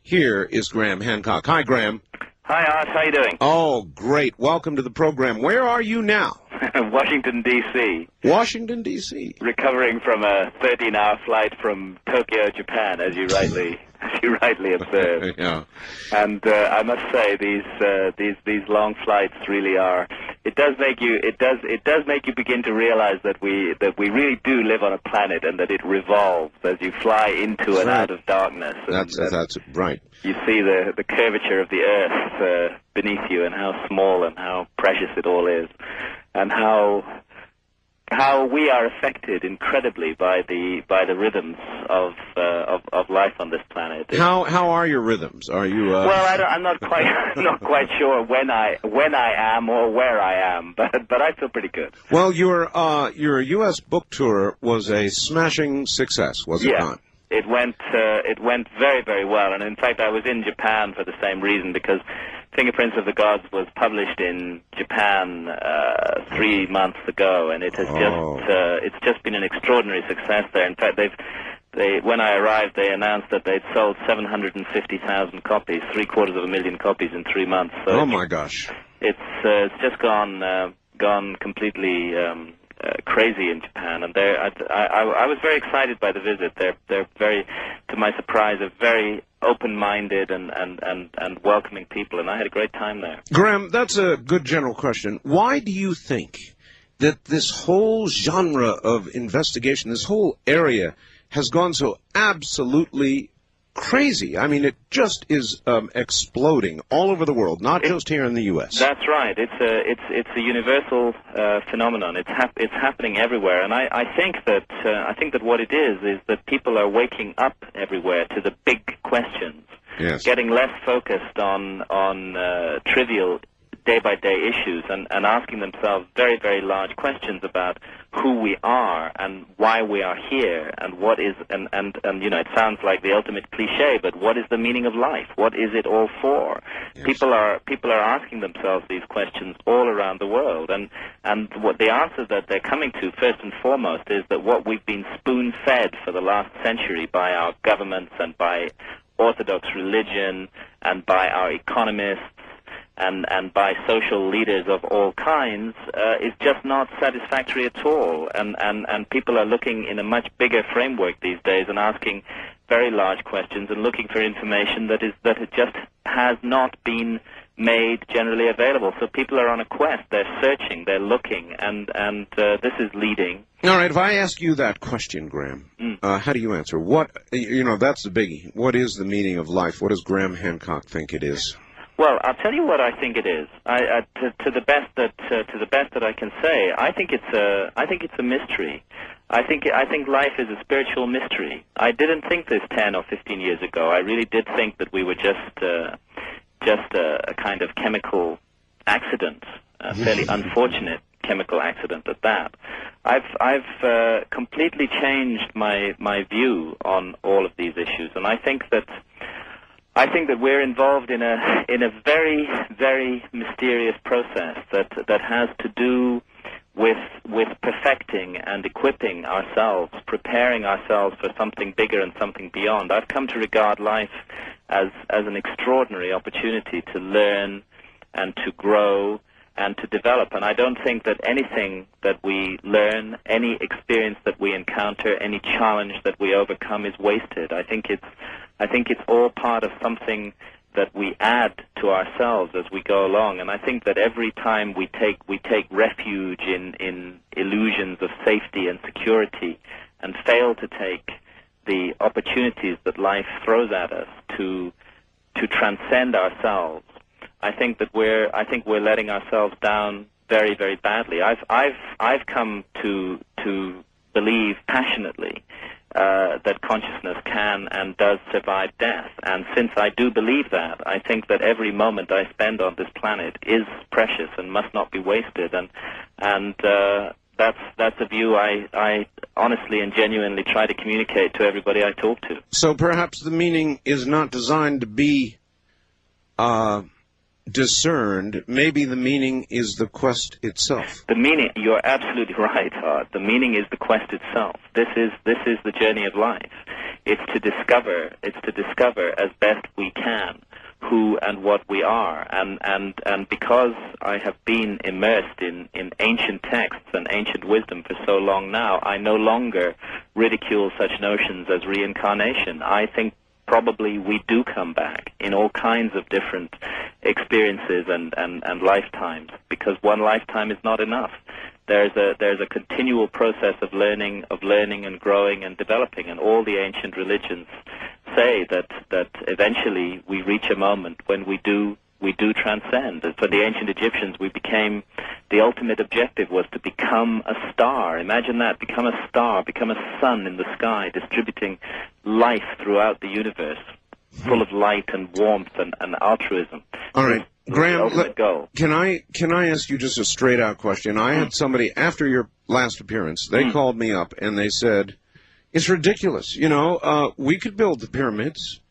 Here is Graham Hancock. Hi, Graham. Hi, Art. How you doing? Oh, great. Welcome to the program. Where are you now? Washington, D.C. Washington, D.C. Recovering from a 13-hour flight from Tokyo, Japan, as you rightly observed. Yeah. And I must say, these long flights really are. It does make you begin to realize that we really do live on a planet and that it revolves as you fly into and out of darkness. That's right. You see the curvature of the Earth beneath you, and how small and how precious it all is, and how we are affected incredibly by the rhythms of life on this planet. How are your rhythms? Are you? Well, I'm not quite sure when I am or where I am, but I feel pretty good. Well, your U.S. book tour was a smashing success, was it not? It went very, very well, and in fact, I was in Japan for the same reason, because Fingerprints of the Gods was published in Japan 3 months ago, and it has it's just been an extraordinary success there. In fact, when I arrived, they announced that they'd sold 750,000 copies, 750,000 copies in 3 months. So oh my gosh! It's just gone completely crazy in Japan, and I was very excited by the visit. They're very, to my surprise, a very open-minded and welcoming people, and I had a great time there. Graham, that's a good general question. Why do you think that this whole genre of investigation, this whole area, has gone so absolutely crazy? I mean, it just is exploding all over the world, not just here in the U.S. That's right. It's a universal phenomenon. It's happening everywhere, and I think that what it is that people are waking up everywhere to the big questions, yes, getting less focused on trivial day-by-day issues, and asking themselves very, very large questions about who we are and why we are here, and what is, and you know, it sounds like the ultimate cliche, but what is the meaning of life? What is it all for? Yes. People are asking themselves these questions all around the world, and what the answer that they're coming to, first and foremost, is that what we've been spoon-fed for the last century by our governments and by Orthodox religion and by our economists and by social leaders of all kinds is just not satisfactory at all. And people are looking in a much bigger framework these days and asking very large questions and looking for information that it just has not been made generally available. So people are on a quest. They're searching. They're looking. And this is leading. All right. If I ask you that question, Graham, how do you answer? What, that's the biggie. What is the meaning of life? What does Graham Hancock think it is? Well, I'll tell you what I think it is. To the best that I can say, I think it's a mystery. I think life is a spiritual mystery. I didn't think this 10 or 15 years ago. I really did think that we were just a kind of chemical accident, a fairly unfortunate chemical accident at that. I've completely changed my view on all of these issues, and I think that we're involved in a very, very mysterious process that has to do with perfecting and equipping ourselves, preparing ourselves for something bigger and something beyond. I've come to regard life as an extraordinary opportunity to learn and to grow and to develop. And I don't think that anything that we learn, any experience that we encounter, any challenge that we overcome is wasted. I think it's all part of something that we add to ourselves as we go along. And I think that every time we take refuge in illusions of safety and security and fail to take the opportunities that life throws at us to transcend ourselves, I think we're letting ourselves down very, very badly. I've come to believe passionately that consciousness can and does survive death, and since I do believe that, I think that every moment I spend on this planet is precious and must not be wasted, and that's a view I honestly and genuinely try to communicate to everybody I talk to. So perhaps the meaning is not designed to be discerned. Maybe the meaning is the quest itself. The meaning, you're absolutely right, Art. The meaning is the quest itself. This is the journey of life. It's to discover as best we can who and what we are. And because I have been immersed in ancient texts and ancient wisdom for so long now, I no longer ridicule such notions as reincarnation. I think probably we do come back in all kinds of different experiences and lifetimes, because one lifetime is not enough. There's a continual process of learning and growing and developing, and all the ancient religions say that eventually we reach a moment when we do transcend. And for the ancient Egyptians, the ultimate objective was to become a star. Imagine that, become a star, become a sun in the sky, distributing life throughout the universe, full of light and warmth and altruism. All right. Graham, can I ask you just a straight-out question? I had somebody, after your last appearance, they called me up and they said, it's ridiculous. We could build the pyramids.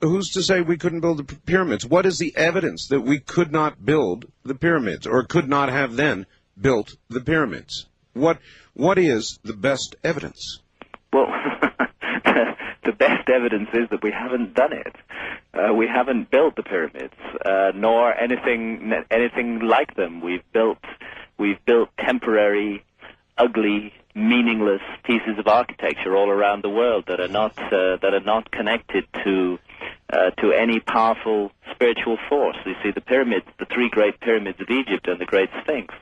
Who's to say we couldn't build the pyramids? What is the evidence that we could not build the pyramids, or could not have then built the pyramids? What is the best evidence? Well, the best evidence is that we haven't done it. We haven't built the pyramids, nor anything like them. We've built temporary, ugly, meaningless pieces of architecture all around the world that are not connected to any powerful spiritual force. You see, the pyramids, the three great pyramids of Egypt and the Great Sphinx,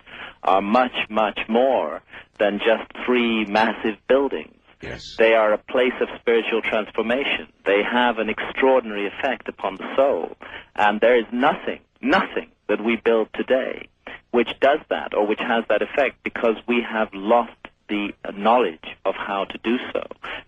are much, much more than just three massive buildings. Yes. They are a place of spiritual transformation. They have an extraordinary effect upon the soul. And there is nothing that we build today which does that or which has that effect, because we have lost the knowledge of how to do so.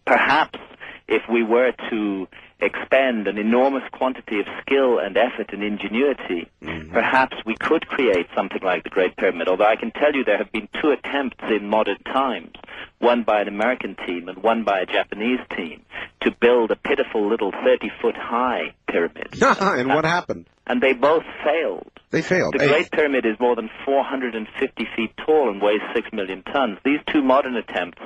Perhaps if we were to expend an enormous quantity of skill and effort and ingenuity, perhaps we could create something like the Great Pyramid, although I can tell you there have been two attempts in modern times, one by an American team and one by a Japanese team, to build a pitiful little 30-foot high pyramid. And what happened? And they both failed. They failed. The Great Pyramid is more than 450 feet tall and weighs 6 million tons. These two modern attempts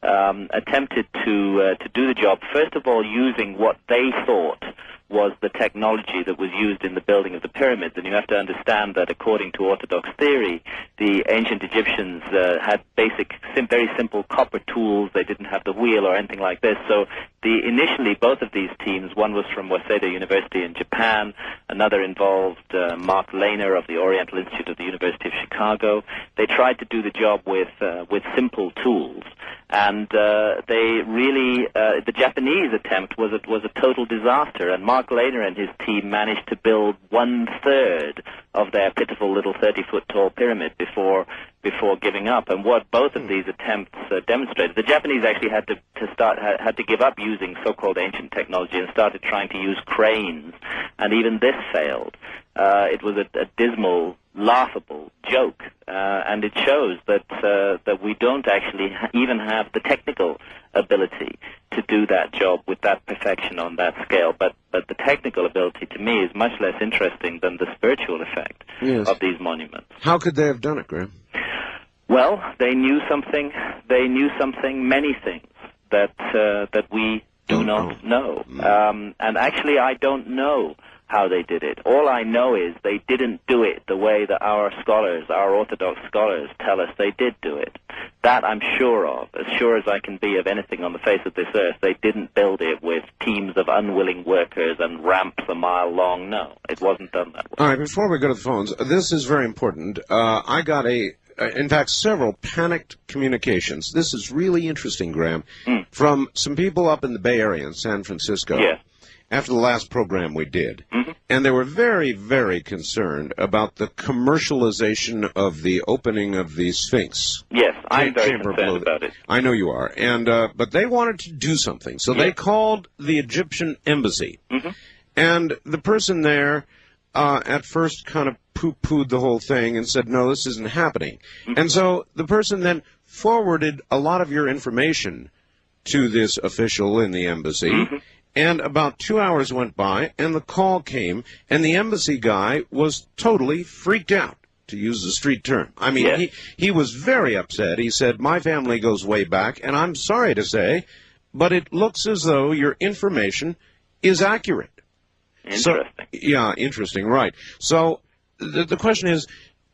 attempted to do the job, first of all, using what they thought was the technology that was used in the building of the pyramids. And you have to understand that according to Orthodox theory, the ancient Egyptians had very simple copper tools. They didn't have the wheel or anything like this. So initially, both of these teams, one was from Waseda University in Japan, another involved Mark Lehner of the Oriental Institute of the University of Chicago. They tried to do the job with simple tools. And the Japanese attempt was a total disaster, and Mark Lehner and his team managed to build 1/3 of their pitiful little 30-foot tall pyramid before giving up. And what both of these attempts demonstrated, the Japanese actually had to give up using so-called ancient technology and started trying to use cranes, and even this failed. It was a dismal, laughable joke, and it shows that we don't actually even have the technical ability to do that job with that perfection on that scale. But the technical ability, to me, is much less interesting than the spiritual effect of these monuments. How could they have done it, Graham? Well, they knew something. They knew something, many things that we do not know. And actually, I don't know how they did it. All I know is they didn't do it the way that our Orthodox scholars tell us they did do it. That I'm sure of, as sure as I can be of anything on the face of this earth. They didn't build it with teams of unwilling workers and ramps a mile long. No, it wasn't done that way. All right, before we go to the phones, this is very important. I got in fact, several panicked communications. This is really interesting, Graham, from some people up in the Bay Area in San Francisco. Yes. After the last program we did. And they were very, very concerned about the commercialization of the opening of the Sphinx. Yes, I'm very concerned about it. I know you are. And but they wanted to do something. So they called the Egyptian embassy. And the person there at first kind of poo-pooed the whole thing and said, no, this isn't happening. And so the person then forwarded a lot of your information to this official in the embassy. And about 2 hours went by, and the call came, and the embassy guy was totally freaked out, to use the street term. I mean, he was very upset. He said, my family goes way back, and I'm sorry to say, but it looks as though your information is accurate. Interesting. So, yeah, interesting, right. So the question is,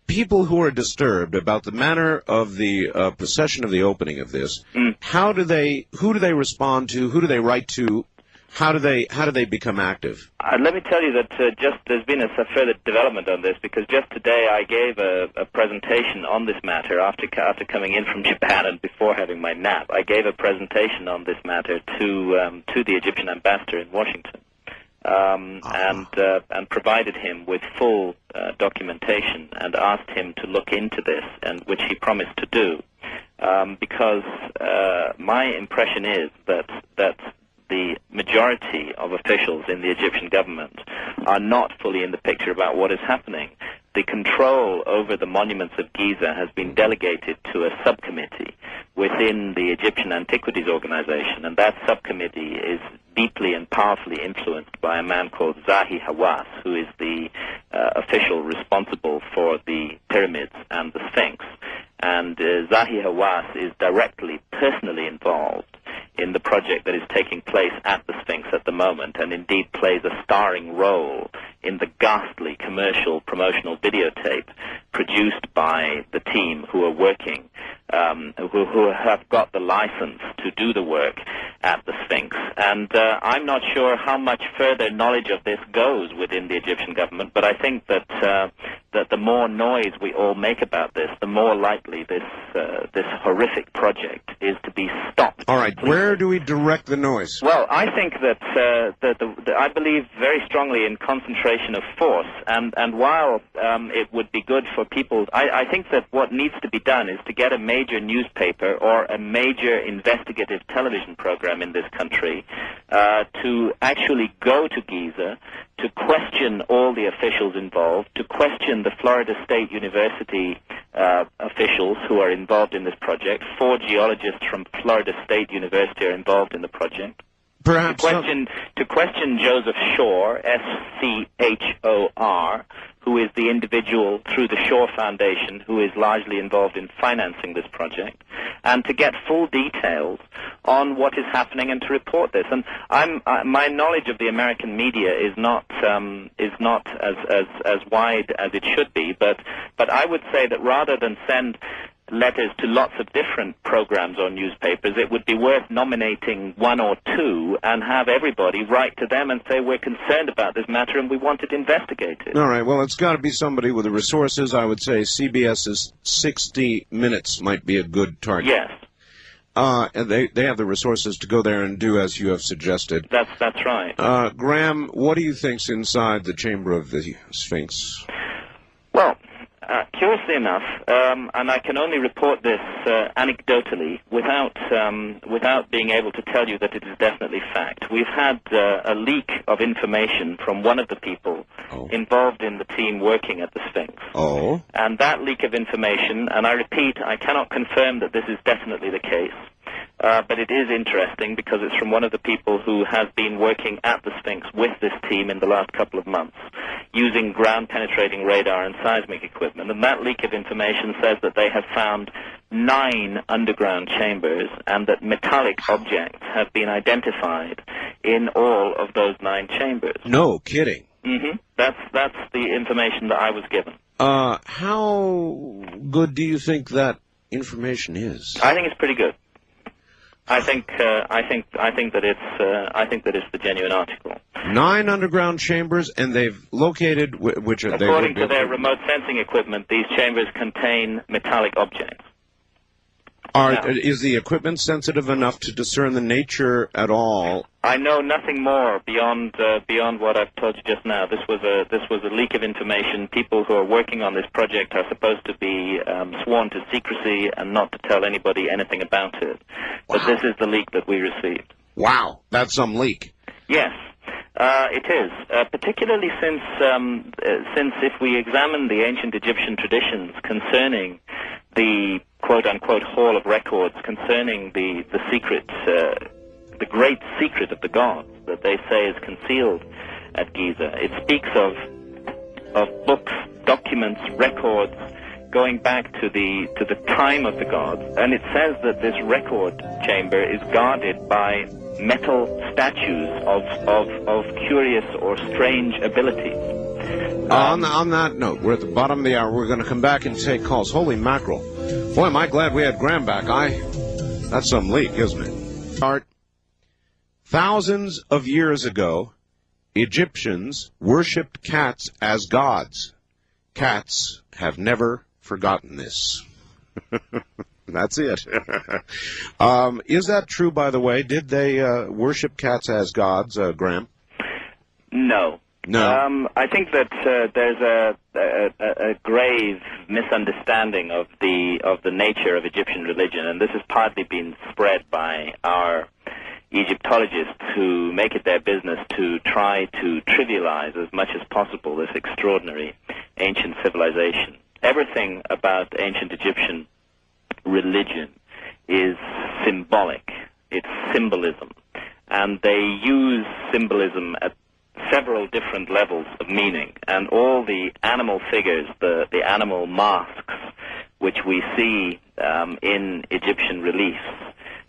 people who are disturbed about the manner of the procession of the opening of this, who do they respond to, who do they write to, how do they become active? Let me tell you that there's been a further development on this, because just today I gave a presentation on this matter after coming in from Japan and before having my nap. I gave a presentation on this matter to the Egyptian ambassador in Washington. And provided him with full documentation and asked him to look into this, and which he promised to do, because my impression is that the majority of officials in the Egyptian government are not fully in the picture about what is happening. The control over the monuments of Giza has been delegated to a subcommittee within the Egyptian Antiquities Organization, and that subcommittee is deeply and powerfully influenced by a man called Zahi Hawass, who is the official responsible for the pyramids and the Sphinx. And Zahi Hawass is directly, personally involved in the project that is taking place at the Sphinx at the moment, and indeed plays a starring role in the ghastly commercial promotional videotape produced by the team who are working, who have got the license to do the work at the Sphinx. And I'm not sure how much further knowledge of this goes within the Egyptian government, but I think that the more noise we all make about this, the more likely this horrific project is to be stopped. All right, where do we direct the noise? Well, I think that I believe very strongly in concentration of force, and while it would be good for people, I think that what needs to be done is to get a major newspaper or a major investigative television program in this country to actually go to Giza, to question all the officials involved, to question the Florida State University officials who are involved in this project. 4 geologists from Florida State University are involved in the project. Perhaps to question Joseph Shore, S-C-H-O-R, who is the individual through the Shore Foundation who is largely involved in financing this project, and to get full details on what is happening and to report this. And my knowledge of the American media is not as wide as it should be, but I would say that rather than send letters to lots of different programs or newspapers, it would be worth nominating 1 or 2 and have everybody write to them and say, we're concerned about this matter and we want it investigated. All right, well, it's got to be somebody with the resources. I would say CBS's 60 Minutes might be a good target. Yes. And they have the resources to go there and do as you have suggested. That's right. Graham, what do you think's inside the chamber of the Sphinx? Well, curiously enough, and I can only report this anecdotally, without being able to tell you that it is definitely fact. We've had a leak of information from one of the people involved in the team working at the Sphinx. Oh. And that leak of information, and I repeat, I cannot confirm that this is definitely the case, but it is interesting because it's from one of the people who has been working at the Sphinx with this team in the last couple of months, using ground-penetrating radar and seismic equipment. And that leak of information says that they have found 9 underground chambers and that metallic objects have been identified in all of those 9 chambers. No kidding. Mm-hmm. That's the information that I was given. How good do you think that information is? I think it's pretty good. I think that it's the genuine article. 9 underground chambers, and they've located which are according to their remote sensing equipment. These chambers contain metallic objects. Is the equipment sensitive enough to discern the nature at all? I know nothing more beyond what I've told you just now. This was a leak of information. People who are working on this project are supposed to be sworn to secrecy and not to tell anybody anything about it. Wow. But this is the leak that we received. Wow, that's some leak. Yes. It is, particularly since if we examine the ancient Egyptian traditions concerning the quote-unquote Hall of Records, concerning the secret, the great secret of the gods that they say is concealed at Giza. It speaks of books, documents, records going back to the time of the gods, and it says that this record chamber is guarded by metal statues of curious or strange abilities. On that note, we're at the bottom of the hour. We're going to come back and take calls. Holy mackerel. Boy, am I glad we had Graham back. That's some leak, isn't it? Thousands of years ago, Egyptians worshipped cats as gods. Cats have never forgotten this. That's it. Is that true, by the way? Did they worship cats as gods, Graham? No. No. I think that there's a grave misunderstanding of the nature of Egyptian religion, and this has partly been spread by our Egyptologists who make it their business to try to trivialize as much as possible this extraordinary ancient civilization. Everything about ancient Egyptian religion is symbolic. It's symbolism. And they use symbolism at several different levels of meaning. And all the animal figures, the animal masks, which we see in Egyptian reliefs,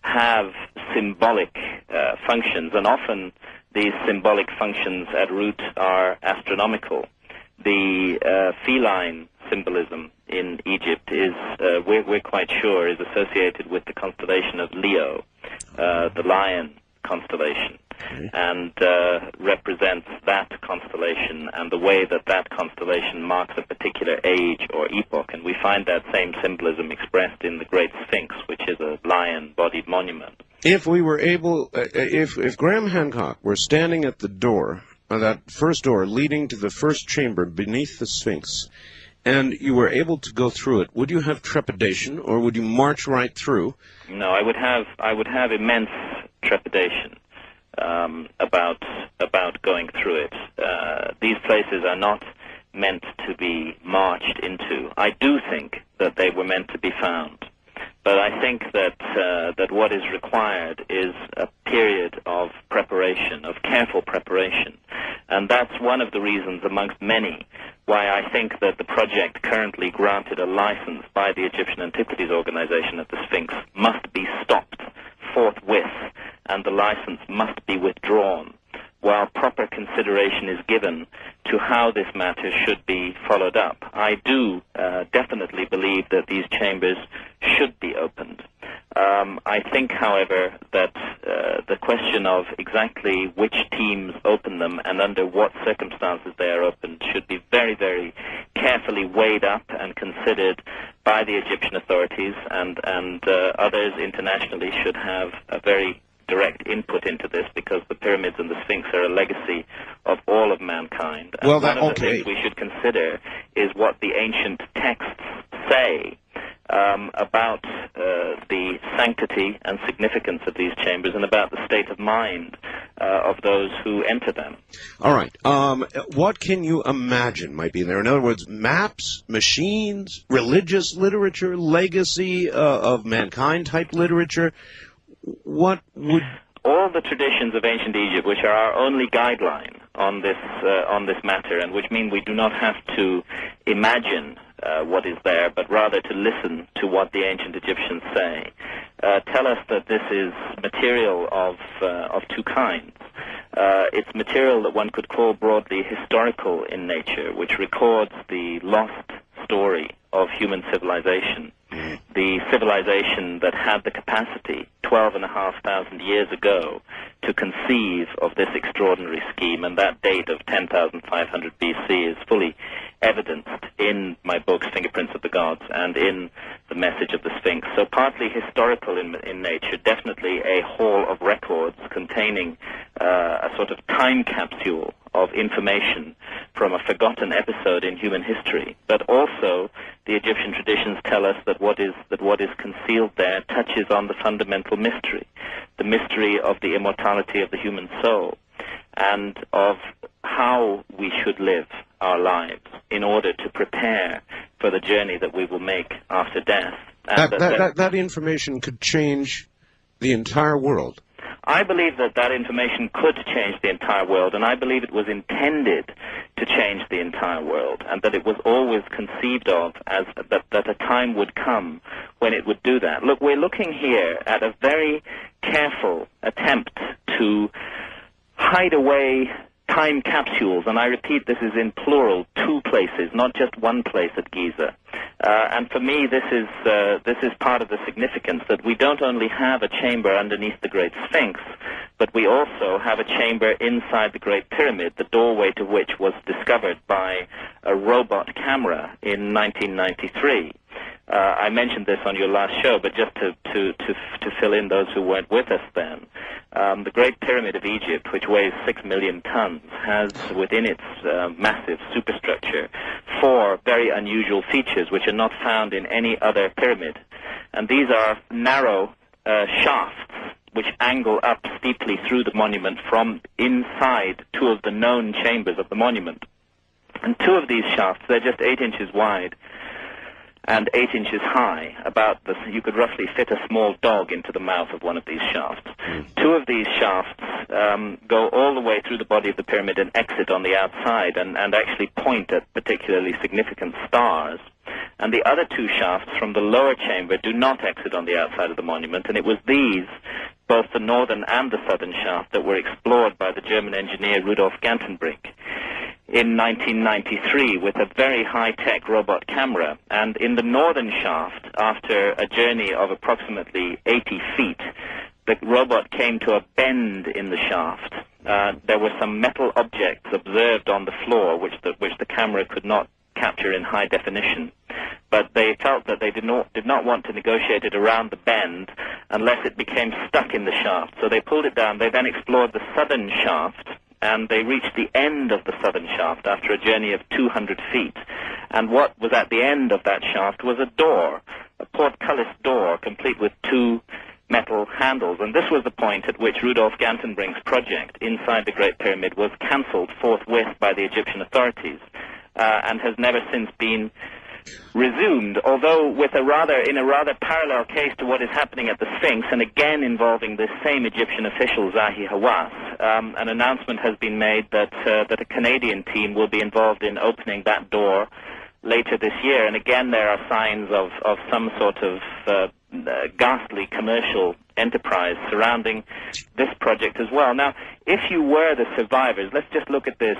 have symbolic functions, and often these symbolic functions at root are astronomical. The feline symbolism in Egypt is, we're quite sure, is associated with the constellation of Leo, the lion constellation, and represents that constellation and the way that that constellation marks a particular age or epoch. And we find that same symbolism expressed in the Great Sphinx, which is a lion-bodied monument. If we were able, if Graham Hancock were standing at the door, that first door leading to the first chamber beneath the Sphinx, and you were able to go through it, would you have trepidation, or would you march right through? No, I would have immense trepidation about going through it. These places are not meant to be marched into. I do think that they were meant to be found, but I think that what is required is a period of preparation, of careful preparation, and that's one of the reasons, amongst many, why I think that the project currently granted a license by the Egyptian Antiquities Organization at the Sphinx must be stopped forthwith, and the license must be withdrawn, while proper consideration is given to how this matter should be followed up. I do definitely believe that these chambers should be opened. I think, however, that the question of exactly which teams open them and under what circumstances they are opened should be very, very carefully weighed up and considered by the Egyptian authorities, and others internationally should have a very direct input into this, because the pyramids and the Sphinx are a legacy of all of mankind. And one of the things we should consider is what the ancient texts say about the sanctity and significance of these chambers, and about the state of mind of those who enter them. All right. What can you imagine might be there? In other words, maps, machines, religious literature, legacy of mankind-type literature. What would... All the traditions of ancient Egypt, which are our only guideline on this matter, and which mean we do not have to imagine what is there, but rather to listen to what the ancient Egyptians say, tell us that this is material of two kinds. It's material that one could call broadly historical in nature, which records the lost story of human civilization, the civilization that had the capacity 12,500 years ago to conceive of this extraordinary scheme, and that date of 10,500 BC is fully evidenced in my books, Fingerprints of the Gods, and in the message of the Sphinx. So partly historical in nature, definitely a hall of records containing a sort of time capsule of information from a forgotten episode in human history. But also, the Egyptian traditions tell us that what is concealed there touches on the fundamental mystery, the mystery of the immortality of the human soul, and of how we should live our lives in order to prepare for the journey that we will make after death. And that information could change the entire world. I believe that information could change the entire world, and I believe it was intended to change the entire world, and that it was always conceived of as that a time would come when it would do that. Look, we're looking here at a very careful attempt to hide away time capsules, and I repeat, this is in plural, 2 places, not just one place at Giza. And for me, this is part of the significance, that we don't only have a chamber underneath the Great Sphinx, but we also have a chamber inside the Great Pyramid, the doorway to which was discovered by a robot camera in 1993. I mentioned this on your last show, but just to fill in those who weren't with us then, the Great Pyramid of Egypt, which weighs 6 million tons, has within its massive superstructure 4 very unusual features which are not found in any other pyramid. And these are narrow shafts which angle up steeply through the monument from inside 2 of the known chambers of the monument. And 2 of these shafts, they're just 8 inches wide and 8 inches high. You could roughly fit a small dog into the mouth of one of these shafts. 2 of these shafts go all the way through the body of the pyramid and exit on the outside and actually point at particularly significant stars. And the other 2 shafts from the lower chamber do not exit on the outside of the monument, and it was these, both the northern and the southern shaft, that were explored by the German engineer Rudolf Gantenbrink in 1993 with a very high-tech robot camera. And in the northern shaft, after a journey of approximately 80 feet, the robot came to a bend in the shaft. There were some metal objects observed on the floor which the camera could not capture in high definition, but they felt that they did not want to negotiate it around the bend unless it became stuck in the shaft. So they pulled it down. They then explored the southern shaft, and they reached the end of the southern shaft after a journey of 200 feet. And what was at the end of that shaft was a door, a portcullis door, complete with 2 metal handles. And this was the point at which Rudolf Gantenbrink's project inside the Great Pyramid was cancelled forthwith by the Egyptian authorities, and has never since been resumed, although in a rather parallel case to what is happening at the Sphinx, and again involving this same Egyptian official, Zahi Hawass. An announcement has been made that a Canadian team will be involved in opening that door later this year, and again there are signs of some sort of ghastly commercial enterprise surrounding this project as well. Now, if you were the survivors, let's just look at this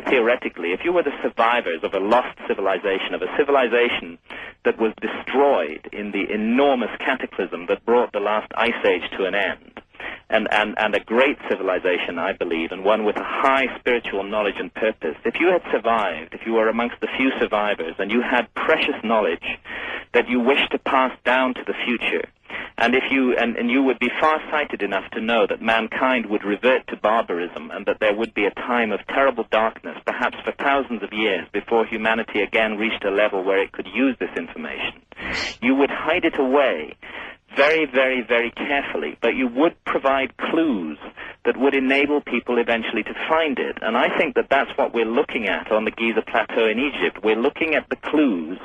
theoretically. If you were the survivors of a lost civilization, of a civilization that was destroyed in the enormous cataclysm that brought the last ice age to an end, and a great civilization, I believe, and one with a high spiritual knowledge and purpose, if you had survived, if you were amongst the few survivors, and you had precious knowledge that you wished to pass down to the future, and you would be far-sighted enough to know that mankind would revert to barbarism, and that there would be a time of terrible darkness, perhaps for thousands of years, before humanity again reached a level where it could use this information, you would hide it away very, very, very carefully, but you would provide clues that would enable people eventually to find it. And I think that that's what we're looking at on the Giza Plateau in Egypt. We're looking at the clues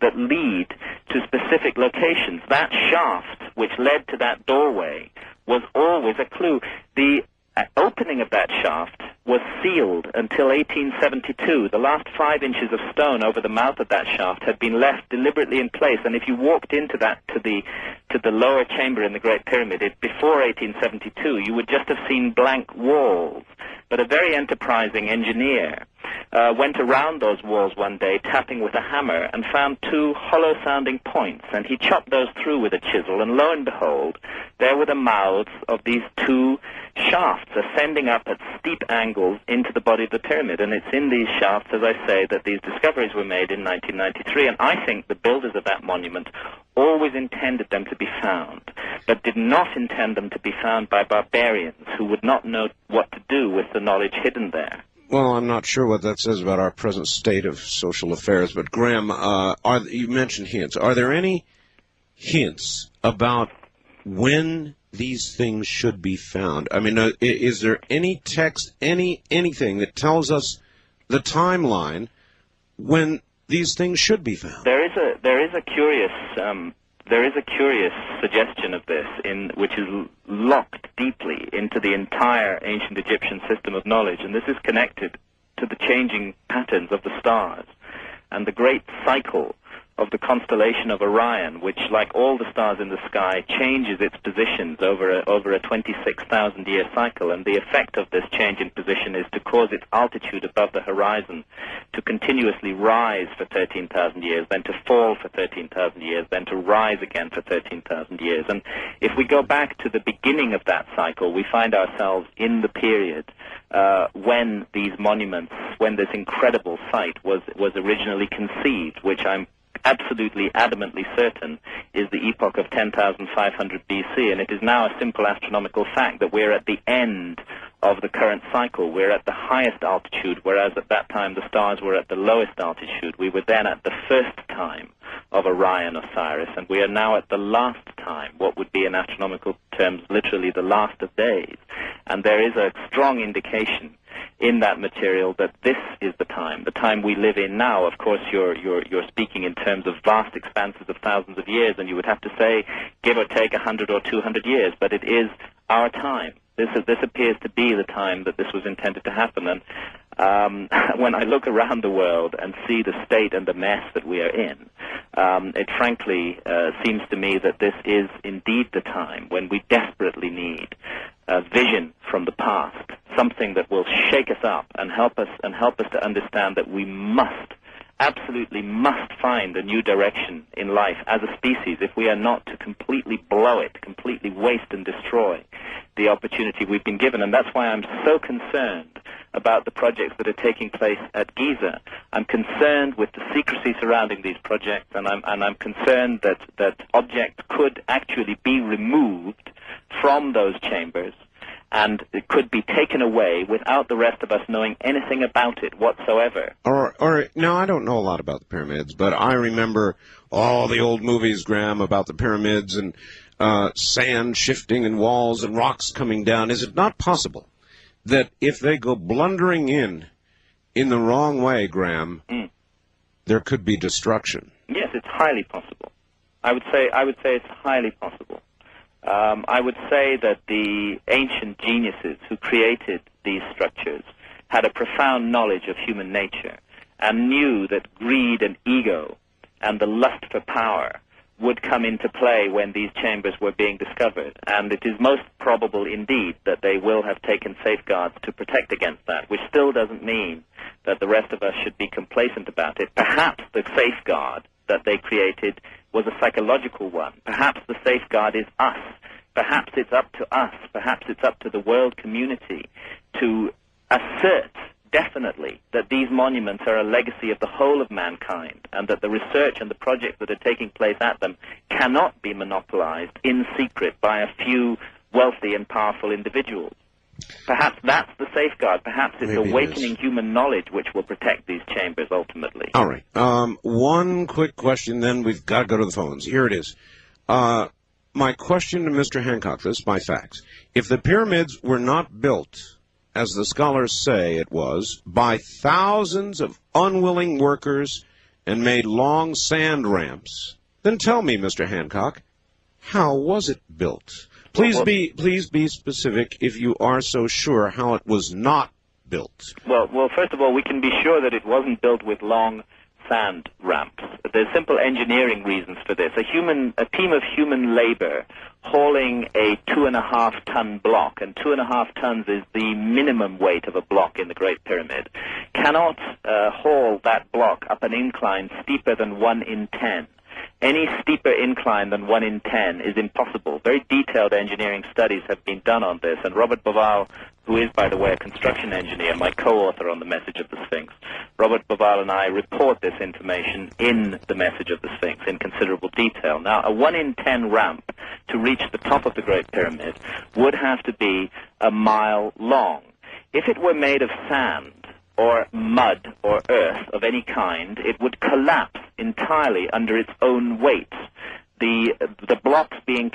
that lead to specific locations. That shaft, which led to that doorway, was always a clue. The opening of that shaft was sealed until 1872. The last 5 inches of stone over the mouth of that shaft had been left deliberately in place, and if you walked into that to the lower chamber in the Great Pyramid before 1872, you would just have seen blank walls. But a very enterprising engineer went around those walls one day, tapping with a hammer, and found 2 hollow-sounding points, and he chopped those through with a chisel, and lo and behold, there were the mouths of these 2 shafts ascending up at steep angles into the body of the pyramid. And it's in these shafts, as I say, that these discoveries were made in 1993, and I think the builders of that monument always intended them to be found, but did not intend them to be found by barbarians who would not know what to do with the knowledge hidden there. Well, I'm not sure what that says about our present state of social affairs, but Graham, you mentioned hints. Are there any hints about when these things should be found? I mean, is there any text, anything that tells us the timeline when these things should be found? There is a curious suggestion of this, which is locked deeply into the entire ancient Egyptian system of knowledge, and this is connected to the changing patterns of the stars and the great cycle of the constellation of Orion, which, like all the stars in the sky, changes its positions over a 26,000-year cycle. And the effect of this change in position is to cause its altitude above the horizon to continuously rise for 13,000 years, then to fall for 13,000 years, then to rise again for 13,000 years. And if we go back to the beginning of that cycle, we find ourselves in the period when these monuments, when this incredible site was originally conceived, which I'm absolutely adamantly certain is the epoch of 10,500 BC, and it is now a simple astronomical fact that we're at the end of the current cycle. We're at the highest altitude, whereas at that time the stars were at the lowest altitude. We were then at the first time of Orion Osiris, and we are now at the last time, what would be in astronomical terms literally the last of days. And there is a strong indication in that material that this is the time we live in now. Of course, you're speaking in terms of vast expanses of thousands of years, and you would have to say, give or take 100 or 200 years, but it is our time. This appears to be the time that this was intended to happen. And when I look around the world and see the state and the mess that we are in, it frankly seems to me that this is indeed the time when we desperately need a vision from the past, something that will shake us up and help us to understand that we must, absolutely must find a new direction in life as a species if we are not to completely blow it, completely waste and destroy the opportunity we've been given. And that's why I'm so concerned about the projects that are taking place at Giza. I'm concerned with the secrecy surrounding these projects, and I'm concerned that objects could actually be removed from those chambers, and it could be taken away without the rest of us knowing anything about it whatsoever. Or now, I don't know a lot about the pyramids, but I remember all the old movies, Graham, about the pyramids and sand shifting and walls and rocks coming down. Is it not possible that if they go blundering in the wrong way, Graham, there could be destruction? Yes, it's highly possible. I would say it's highly possible. I would say that the ancient geniuses who created these structures had a profound knowledge of human nature and knew that greed and ego and the lust for power would come into play when these chambers were being discovered. And it is most probable indeed that they will have taken safeguards to protect against that, which still doesn't mean that the rest of us should be complacent about it. Perhaps the safeguard that they created was a psychological one. Perhaps the safeguard is us. Perhaps it's up to us. Perhaps it's up to the world community to assert definitely that these monuments are a legacy of the whole of mankind, and that the research and the projects that are taking place at them cannot be monopolized in secret by a few wealthy and powerful individuals. Perhaps that's the safeguard. Perhaps it's awakening human knowledge which will protect these chambers ultimately. All right. One quick question, then we've got to go to the phones. Here it is. My question to Mr. Hancock, this is my facts. If the pyramids were not built, as the scholars say it was, by thousands of unwilling workers and made long sand ramps, then tell me, Mr. Hancock, how was it built? Please be specific if you are so sure how it was not built. Well, first of all, we can be sure that it wasn't built with long sand ramps. There's simple engineering reasons for this. A team of human labor hauling a 2.5-ton block, and 2.5 tons is the minimum weight of a block in the Great Pyramid, cannot haul that block up an incline steeper than 1 in 10. Any steeper incline than 1 in 10 is impossible. Very detailed engineering studies have been done on this, and Robert Boval, who is, by the way, a construction engineer, my co-author on the Message of the Sphinx, Robert Boval and I report this information in the Message of the Sphinx in considerable detail. Now, a 1 in 10 ramp to reach the top of the Great Pyramid would have to be a mile long. If it were made of sand or mud or earth of any kind, it would collapse entirely under its own weight. The blocks being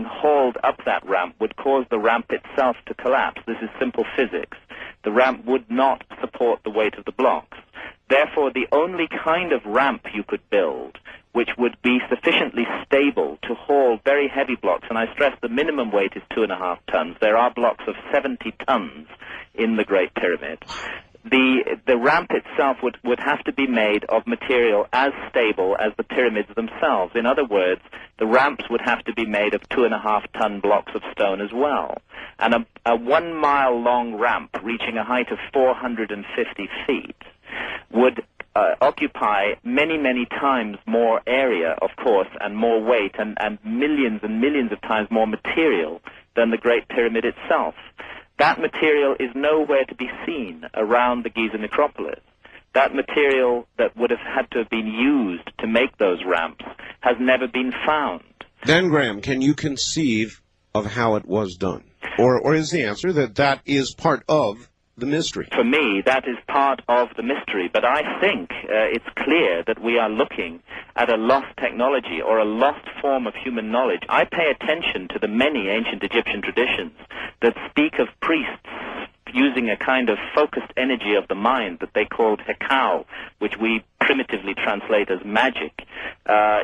hauled up that ramp would cause the ramp itself to collapse. This is simple physics. The ramp would not support the weight of the blocks. Therefore, the only kind of ramp you could build which would be sufficiently stable to haul very heavy blocks, and I stress the minimum weight is 2.5 tons. There are blocks of 70 tons in the Great Pyramid. the ramp itself would have to be made of material as stable as the pyramids themselves. In other words, the ramps would have to be made of 2.5-ton blocks of stone as well. And a 1 mile long ramp reaching a height of 450 feet would occupy many, many times more area, of course, and more weight, and millions of times more material than the Great Pyramid itself. That material is nowhere to be seen around the Giza necropolis. That material that would have had to have been used to make those ramps has never been found. Then, Graham, can you conceive of how it was done? Or is the answer that that is part of the mystery? For me, that is part of the mystery, but I think it's clear that we are looking at a lost technology or a lost form of human knowledge. I pay attention to the many ancient Egyptian traditions that speak of priests using a kind of focused energy of the mind that they called hekau, which we primitively translate as magic,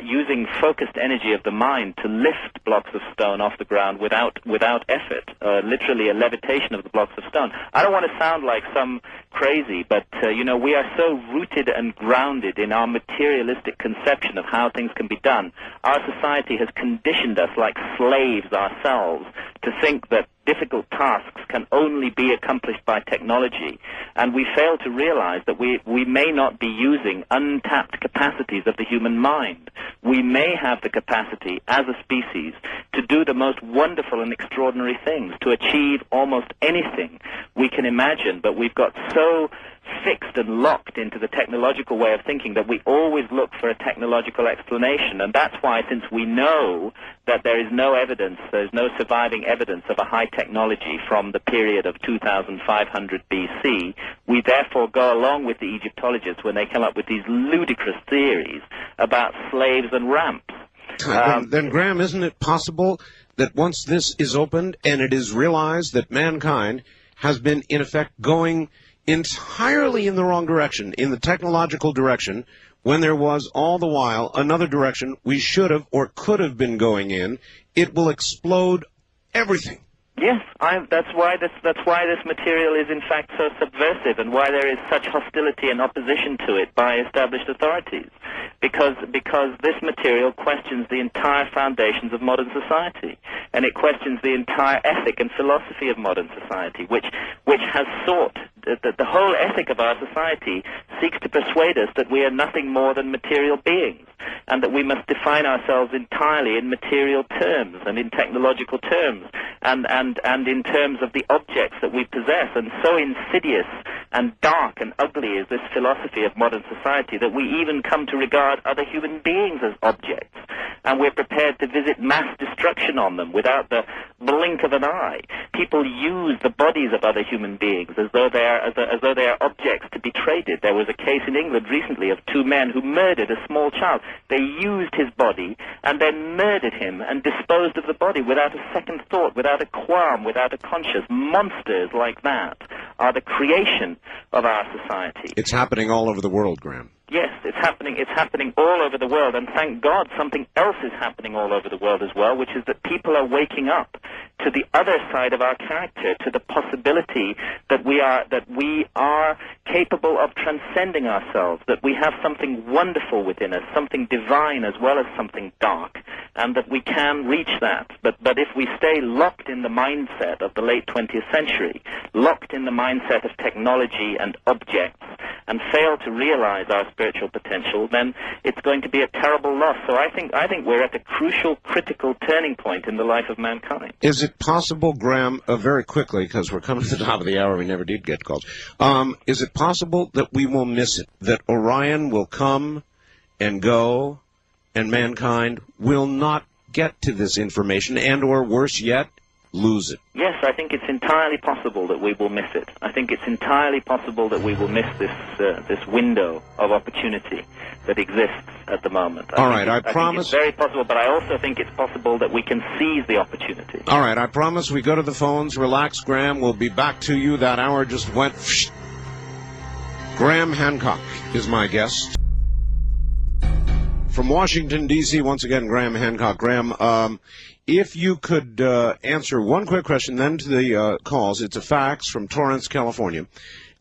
using focused energy of the mind to lift blocks of stone off the ground without effort, literally a levitation of the blocks of stone. I don't want to sound like some crazy, but we are so rooted and grounded in our materialistic conception of how things can be done. Our society has conditioned us like slaves ourselves to think that difficult tasks can only be accomplished by technology, and we fail to realize that we may not be using untapped capacities of the human mind. We may have the capacity as a species to do the most wonderful and extraordinary things, to achieve almost anything we can imagine, but we've got so fixed and locked into the technological way of thinking that we always look for a technological explanation. And that's why, since we know that there is no evidence, there's no surviving evidence of a high technology from the period of 2500 BC, we therefore go along with the Egyptologists when they come up with these ludicrous theories about slaves and ramps. Then, Graham, isn't it possible that once this is opened and it is realized that mankind has been, in effect, going entirely in the wrong direction, in the technological direction, when there was all the while another direction we should have or could have been going in, it will explode everything? Yes, that's why this material is in fact so subversive, and why there is such hostility and opposition to it by established authorities. Because this material questions the entire foundations of modern society, and it questions the entire ethic and philosophy of modern society, which has sought that the whole ethic of our society seeks to persuade us that we are nothing more than material beings, and that we must define ourselves entirely in material terms and in technological terms, and in terms of the objects that we possess. And so insidious and dark and ugly is this philosophy of modern society that we even come to regard other human beings as objects, and we're prepared to visit mass destruction on them without the blink of an eye. People use the bodies of other human beings as though they are objects to be traded. There was a case in England recently of two men who murdered a small child. They used his body and then murdered him and disposed of the body without a second thought, without a qualm, without a conscience. Monsters like that are the creation of our society. It's happening all over the world, Graham. Yes, it's happening all over the world, and thank God something else is happening all over the world as well, which is that people are waking up to the other side of our character, to the possibility that we are capable of transcending ourselves, that we have something wonderful within us, something divine as well as something dark, and that we can reach that. But if we stay locked in the mindset of the late 20th century, locked in the mindset of technology and objects, and fail to realize our spiritual potential, then it's going to be a terrible loss. So I think we're at a crucial, critical turning point in the life of mankind. Is it possible, Graham, very quickly, because we're coming to the top of the hour, we never did get calls, is it possible that we will miss it, that Orion will come and go, and mankind will not get to this information, and or worse yet, lose it? Yes, I think it's entirely possible that we will miss it. I think it's entirely possible that we will miss this window of opportunity that exists at the moment. I promise. It's very possible, but I also think it's possible that we can seize the opportunity. All right, I promise we go to the phones. Relax, Graham. We'll be back to you. That hour just went. Graham Hancock is my guest. From Washington, D.C., once again, Graham Hancock. Graham, if you could answer one quick question, then to the calls. It's a fax from Torrance, California.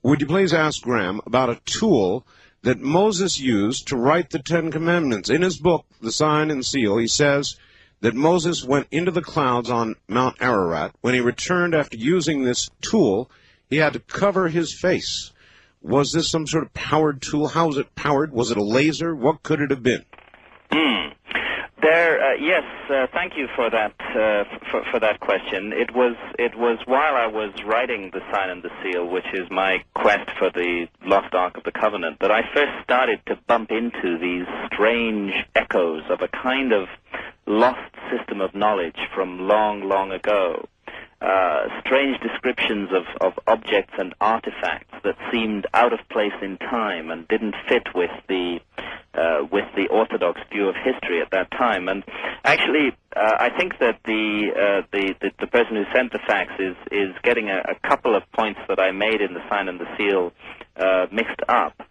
would you please ask Graham about a tool that Moses used to write the Ten Commandments? In his book, The Sign and Seal, he says that Moses went into the clouds on Mount Ararat. When he returned after using this tool, he had to cover his face. Was this some sort of powered tool? How was it powered? Was it a laser? What could it have been? Yes, thank you for that for that question. It was while I was writing The Sign and the Seal, which is my quest for the Lost Ark of the Covenant, that I first started to bump into these strange echoes of a kind of lost system of knowledge from long, long ago. Strange descriptions of objects and artifacts that seemed out of place in time and didn't fit with the orthodox view of history at that time. And actually, I think that the person who sent the fax is getting a couple of points that I made in The Sign and the Seal mixed up.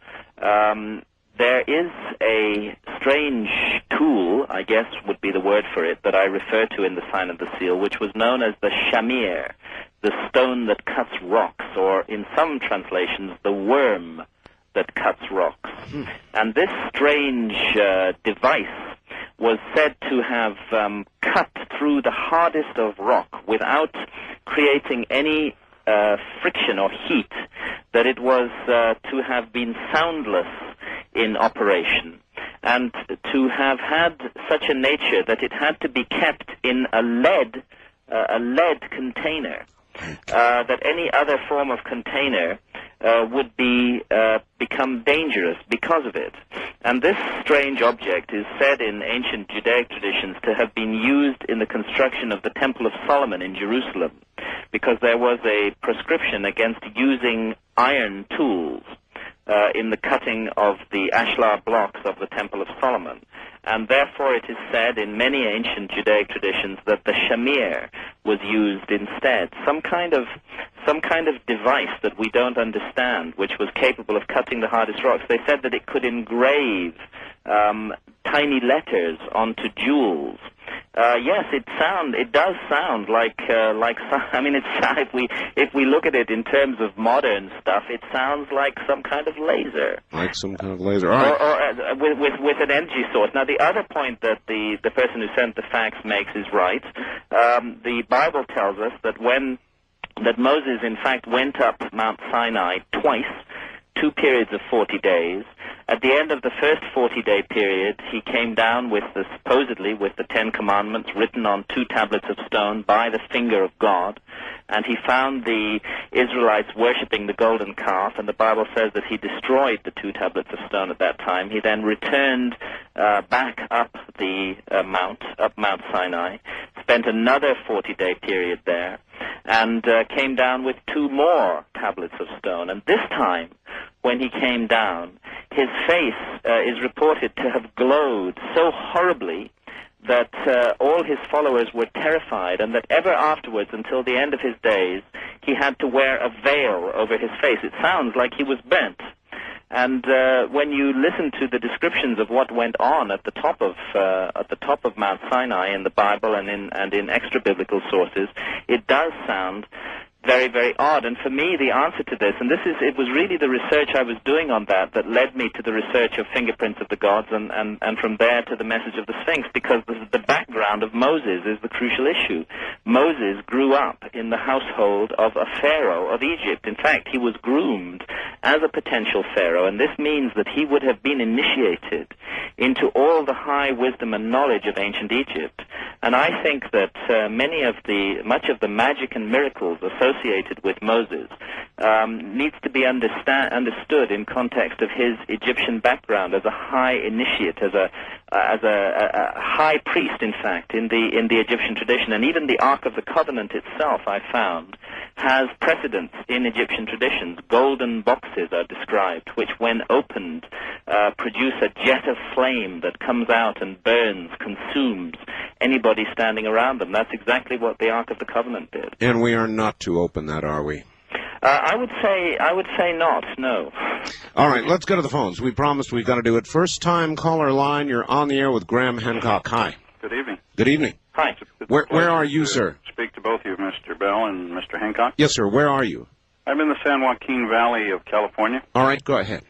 There is a strange tool, I guess would be the word for it, that I refer to in The Sign and the Seal, which was known as the shamir, the stone that cuts rocks, or in some translations, the worm that cuts rocks. And this strange device was said to have cut through the hardest of rock without creating any friction or heat, that it was to have been soundless in operation, and to have had such a nature that it had to be kept in a lead container, that any other form of container would become dangerous because of it. And this strange object is said in ancient Judaic traditions to have been used in the construction of the Temple of Solomon in Jerusalem, because there was a prescription against using iron tools in the cutting of the ashlar blocks of the Temple of Solomon. And therefore it is said in many ancient Judaic traditions that the shamir was used instead, some kind of device that we don't understand, which was capable of cutting the hardest rocks. They said that it could engrave tiny letters onto jewels. Yes, it does sound like I mean, if we look at it in terms of modern stuff, it sounds like some kind of laser. Like some kind of laser, all right. Or with an energy source. Now, the other point that the person who sent the fax makes is right. The Bible tells us that Moses, in fact, went up Mount Sinai twice, 2 periods of 40 days. At the end of the first 40-day period, he came down supposedly with the 10 Commandments written on 2 tablets of stone by the finger of God, and he found the Israelites worshiping the golden calf, and the Bible says that he destroyed the 2 tablets of stone at that time. He then returned back up Mount Sinai, spent another 40-day period there, and came down with 2 more tablets of stone. And this time, when he came down, his face is reported to have glowed so horribly that all his followers were terrified, and that ever afterwards, until the end of his days, he had to wear a veil over his face. It sounds like he was burnt. And when you listen to the descriptions of what went on at the top of Mount Sinai in the Bible and in extra biblical sources, it does sound very, very odd. And for me, the answer to this, and it was really the research I was doing on that led me to the research of Fingerprints of the Gods, and from there to the message of the Sphinx, because the background of Moses is the crucial issue. Moses grew up in the household of a pharaoh of Egypt. In fact, he was groomed as a potential pharaoh, and this means that he would have been initiated into all the high wisdom and knowledge of ancient Egypt. And I think that much of the magic and miracles associated with Moses needs to be understood in context of his Egyptian background as a high initiate, as a high priest, in fact, in the Egyptian tradition. And even the Ark of the Covenant itself, I found, has precedence in Egyptian traditions. Golden boxes are described, which, when opened, produce a jet of flame that comes out and burns, consumes anybody standing around them. That's exactly what the Ark of the Covenant did. And we are not to open that, are we? I would say not, no. All right, let's go to the phones. We promised we've got to do it. First time caller line, you're on the air with Graham Hancock. Hi. Good evening. Good evening. Hi. Where are you, sir? Speak to both of you, Mr. Bell and Mr. Hancock. Yes, sir. Where are you? I'm in the San Joaquin Valley of California. All right, go ahead.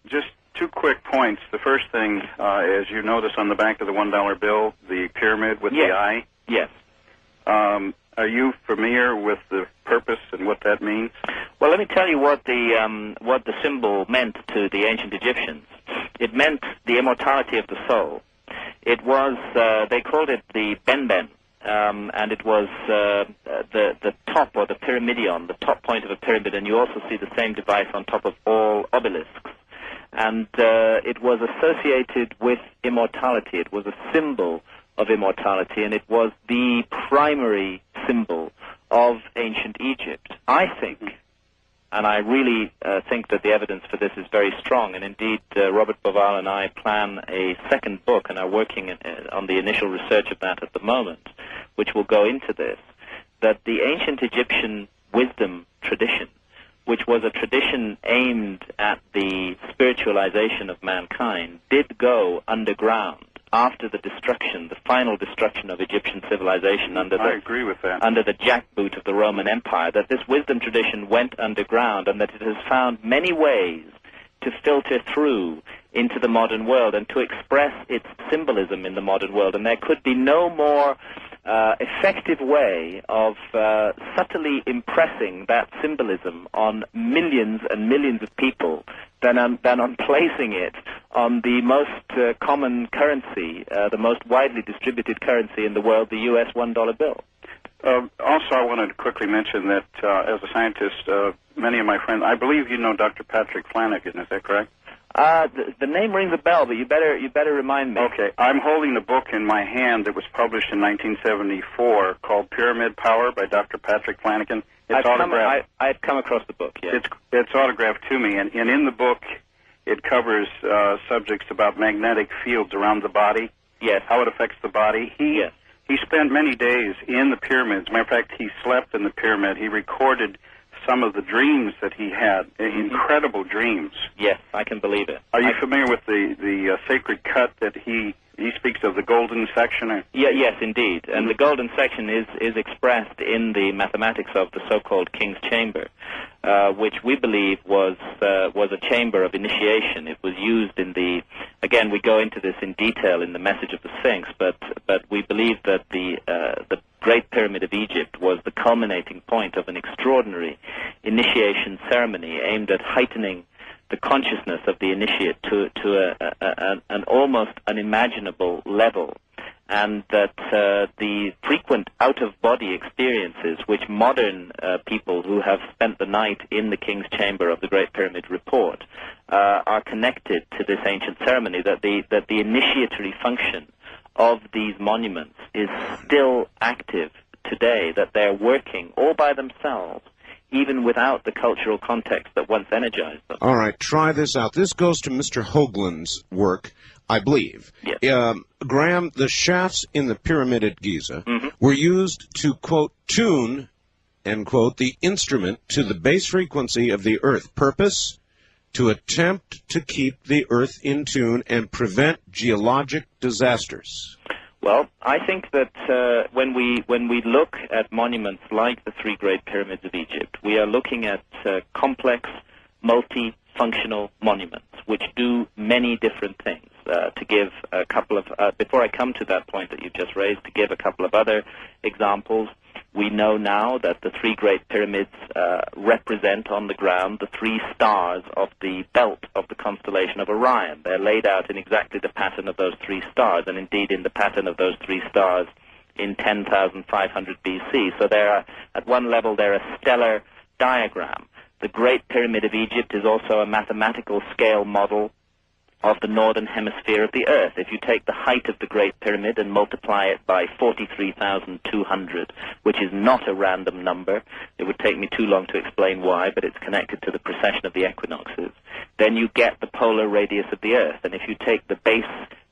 Just two quick points. The first thing, as you notice on the back of the $1 bill, the pyramid with the eye. Yes. Are you familiar with the purpose and what that means? Well, let me tell you what the symbol meant to the ancient Egyptians. It meant the immortality of the soul. It was they called it the benben, and it was the top, or the pyramidion, the top point of a pyramid, and you also see the same device on top of all obelisks. And it was associated with immortality. It was a symbol of immortality, and it was the primary symbol of ancient Egypt. I think, and I really think that the evidence for this is very strong, and indeed Robert Boval and I plan a second book and are working on the initial research of that at the moment, which will go into this, that the ancient Egyptian wisdom tradition, which was a tradition aimed at the spiritualization of mankind, did go underground after the destruction, the final destruction of Egyptian civilization under I agree with that. under the jackboot of the Roman Empire, that this wisdom tradition went underground and that it has found many ways to filter through into the modern world and to express its symbolism in the modern world. And there could be no more effective way of subtly impressing that symbolism on millions and millions of people than on placing it on the most common currency, the most widely distributed currency in the world, the U.S. $1 bill. Also, I wanted to quickly mention that as a scientist, many of my friends, I believe you know Dr. Patrick Flanagan, is that correct? The name rings a bell, but you better remind me. Okay, I'm holding a book in my hand that was published in 1974 called Pyramid Power by Dr. Patrick Flanagan. It's autographed. I've come across the book, yes. It's autographed to me, and in the book it covers subjects about magnetic fields around the body. Yes. How it affects the body. He spent many days in the pyramids. Matter of fact, he slept in the pyramid. He recorded some of the dreams that he had, incredible dreams. Yes, I can believe it. Are you familiar with the sacred cut that he speaks of, the golden section? Yes, indeed. And the golden section is expressed in the mathematics of the so-called King's Chamber, which we believe was a chamber of initiation. It was used in the, again, we go into this in detail in the message of the Sphinx, but we believe that the Great Pyramid of Egypt was the culminating point of an extraordinary initiation ceremony aimed at heightening the consciousness of the initiate to an almost unimaginable level, and that the frequent out-of-body experiences which modern people who have spent the night in the King's Chamber of the Great Pyramid report are connected to this ancient ceremony, that the initiatory function of these monuments is still active today, that they're working all by themselves, even without the cultural context that once energized them. All right, try this out. This goes to Mr. Hoagland's work, I believe. Yes. Graham, the shafts in the pyramid at Giza were used to, quote, tune, end quote, the instrument to the base frequency of the Earth. Purpose? To attempt to keep the Earth in tune and prevent geologic disasters. Well, I think that when we look at monuments like the three Great Pyramids of Egypt, we are looking at complex, multifunctional monuments which do many different things. To give a couple of, before I come to that point that you just raised, to give a couple of other examples, we know now that the three Great Pyramids represent on the ground the three stars of the belt of the constellation of Orion. They're laid out in exactly the pattern of those three stars, and indeed in the pattern of those three stars in 10,500 BC. So they're, at one level, they're a stellar diagram. The Great Pyramid of Egypt is also a mathematical scale model of the northern hemisphere of the Earth. If you take the height of the Great Pyramid and multiply it by 43,200, which is not a random number, it would take me too long to explain why, but it's connected to the precession of the equinoxes, then you get the polar radius of the Earth. And if you take the base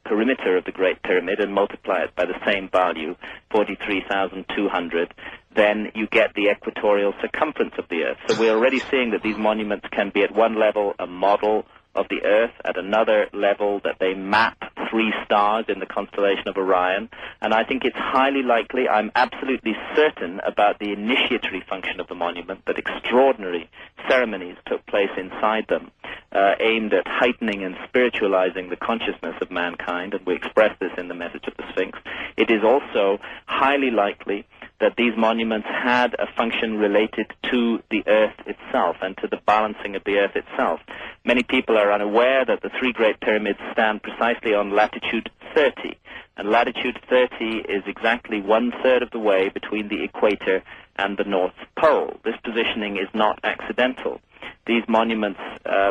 perimeter of the Great Pyramid and multiply it by the same value, 43,200, then you get the equatorial circumference of the Earth. So we're already seeing that these monuments can be at one level a model of the Earth, at another level that they map 3 stars in the constellation of Orion, and I think it's highly likely, I'm absolutely certain about the initiatory function of the monument, that extraordinary ceremonies took place inside them, aimed at heightening and spiritualizing the consciousness of mankind, and we express this in the message of the Sphinx. It is also highly likely that these monuments had a function related to the Earth itself and to the balancing of the Earth itself. Many people are unaware that the 3 Great Pyramids stand precisely on latitude 30, and latitude 30 is exactly 1/3 of the way between the equator and the North Pole. This positioning is not accidental. These monuments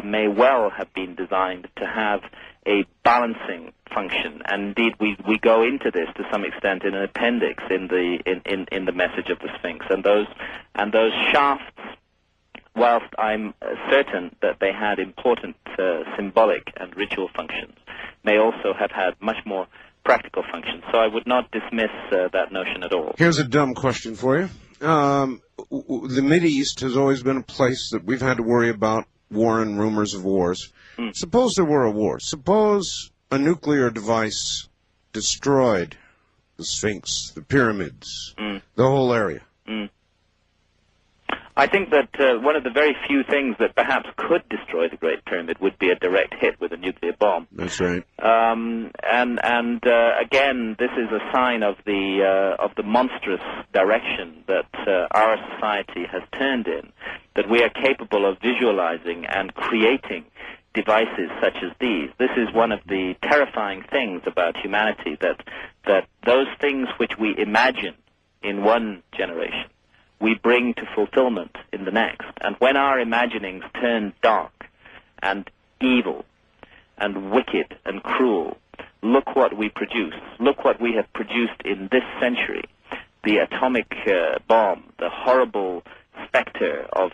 may well have been designed to have a balancing function, and indeed we go into this to some extent in an appendix in the message of the Sphinx, and those shafts, whilst I'm certain that they had important symbolic and ritual functions, may also have had much more practical functions. So I would not dismiss that notion at all. Here's a dumb question for you. The Mideast has always been a place that we've had to worry about war and rumors of wars. Suppose there were a war. Suppose a nuclear device destroyed the Sphinx, the pyramids, the whole area. I think that one of the very few things that perhaps could destroy the Great Pyramid would be a direct hit with a nuclear bomb. That's right. Again, this is a sign of the monstrous direction that our society has turned in, that we are capable of visualizing and creating devices such as these. This is one of the terrifying things about humanity, that those things which we imagine in one generation, we bring to fulfillment in the next. And when our imaginings turn dark and evil and wicked and cruel, look what we produce. Look what we have produced in this century. The atomic bomb, the horrible specter of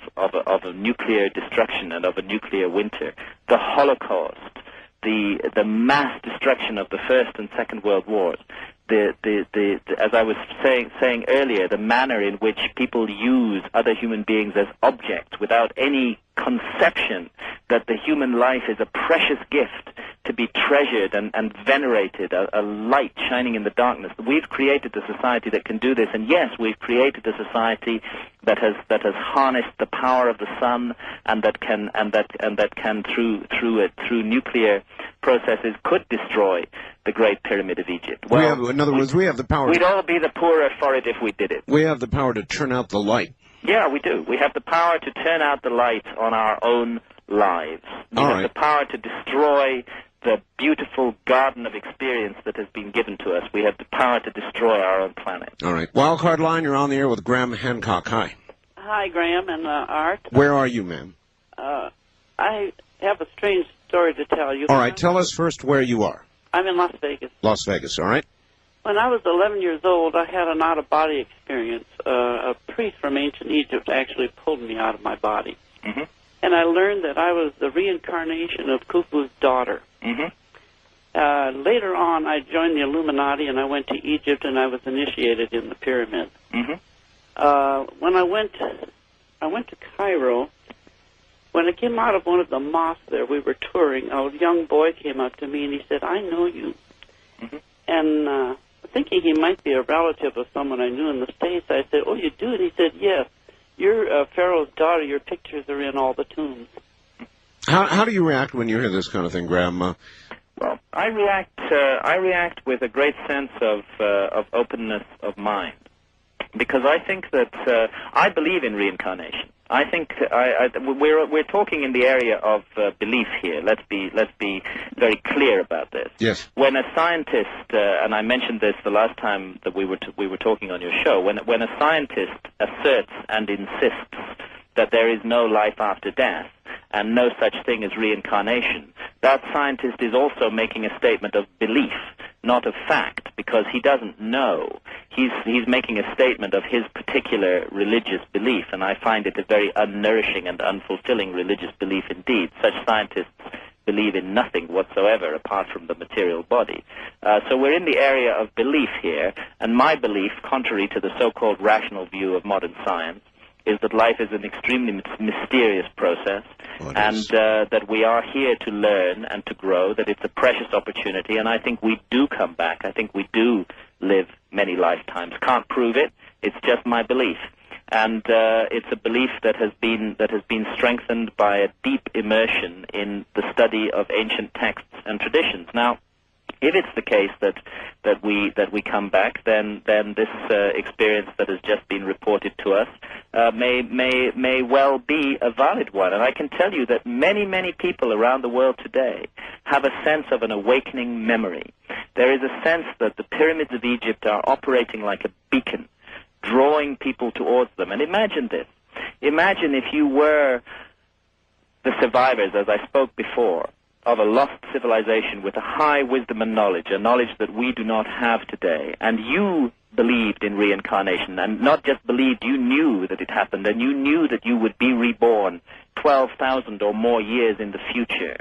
a nuclear destruction and of a nuclear winter, the Holocaust, the mass destruction of the First and Second World Wars, as I was saying earlier, the manner in which people use other human beings as objects without any conception that the human life is a precious gift to be treasured and venerated, a light shining in the darkness. We've created a society that can do this, and yes, we've created a society that has harnessed the power of the sun, and that can through nuclear processes could destroy the Great Pyramid of Egypt. Well, in other words, we have the power. We'd all be the poorer for it if we did it. We have the power to turn out the light. Yeah, we do. We have the power to turn out the light on our own lives. We have the power to destroy the beautiful garden of experience that has been given to us. We have the power to destroy our own planet. All right. Wildcard line, you're on the air with Graham Hancock. Hi. Hi, Graham and Art. Where are you, ma'am? I have a strange story to tell you. All right. Tell us first where you are. I'm in Las Vegas. Las Vegas. All right. When I was 11 years old, I had an out-of-body experience. A priest from ancient Egypt actually pulled me out of my body. Mm-hmm. And I learned that I was the reincarnation of Khufu's daughter. Mm-hmm. Later on, I joined the Illuminati, and I went to Egypt, and I was initiated in the pyramids. Mm-hmm. When I went to Cairo. When I came out of one of the mosques there, we were touring. A young boy came up to me, and he said, "I know you." Mm-hmm. And thinking he might be a relative of someone I knew in the States, I said, "Oh, you do?" And he said, "Yes. You're Pharaoh's daughter. Your pictures are in all the tombs." How do you react when you hear this kind of thing, Grandma? Well, I react with a great sense of openness of mind, because I think that I believe in reincarnation. I think we're talking in the area of belief here. Let's be very clear about this. Yes. When a scientist, and I mentioned this the last time that we were talking on your show, when a scientist asserts and insists that there is no life after death and no such thing as reincarnation, that scientist is also making a statement of belief, not of fact, because he doesn't know. He's making a statement of his particular religious belief, and I find it a very unnourishing and unfulfilling religious belief indeed. Such scientists believe in nothing whatsoever apart from the material body. So we're in the area of belief here, and my belief, contrary to the so-called rational view of modern science, is that life is an extremely mysterious process, and that we are here to learn and to grow, that it's a precious opportunity, and I think we do come back. I think we do live many lifetimes. Can't prove it. It's just my belief. And it's a belief that has been strengthened by a deep immersion in the study of ancient texts and traditions. Now, if it's the case that we come back, then this experience that has just been reported to us may well be a valid one. And I can tell you that many people around the world today have a sense of an awakening memory. There is a sense that the pyramids of Egypt are operating like a beacon, drawing people towards them. And imagine this. Imagine if you were the survivors, as I spoke before, of a lost civilization with a high wisdom and knowledge, a knowledge that we do not have today, and you believed in reincarnation, and not just believed, you knew that it happened, and you knew that you would be reborn 12,000 or more years in the future,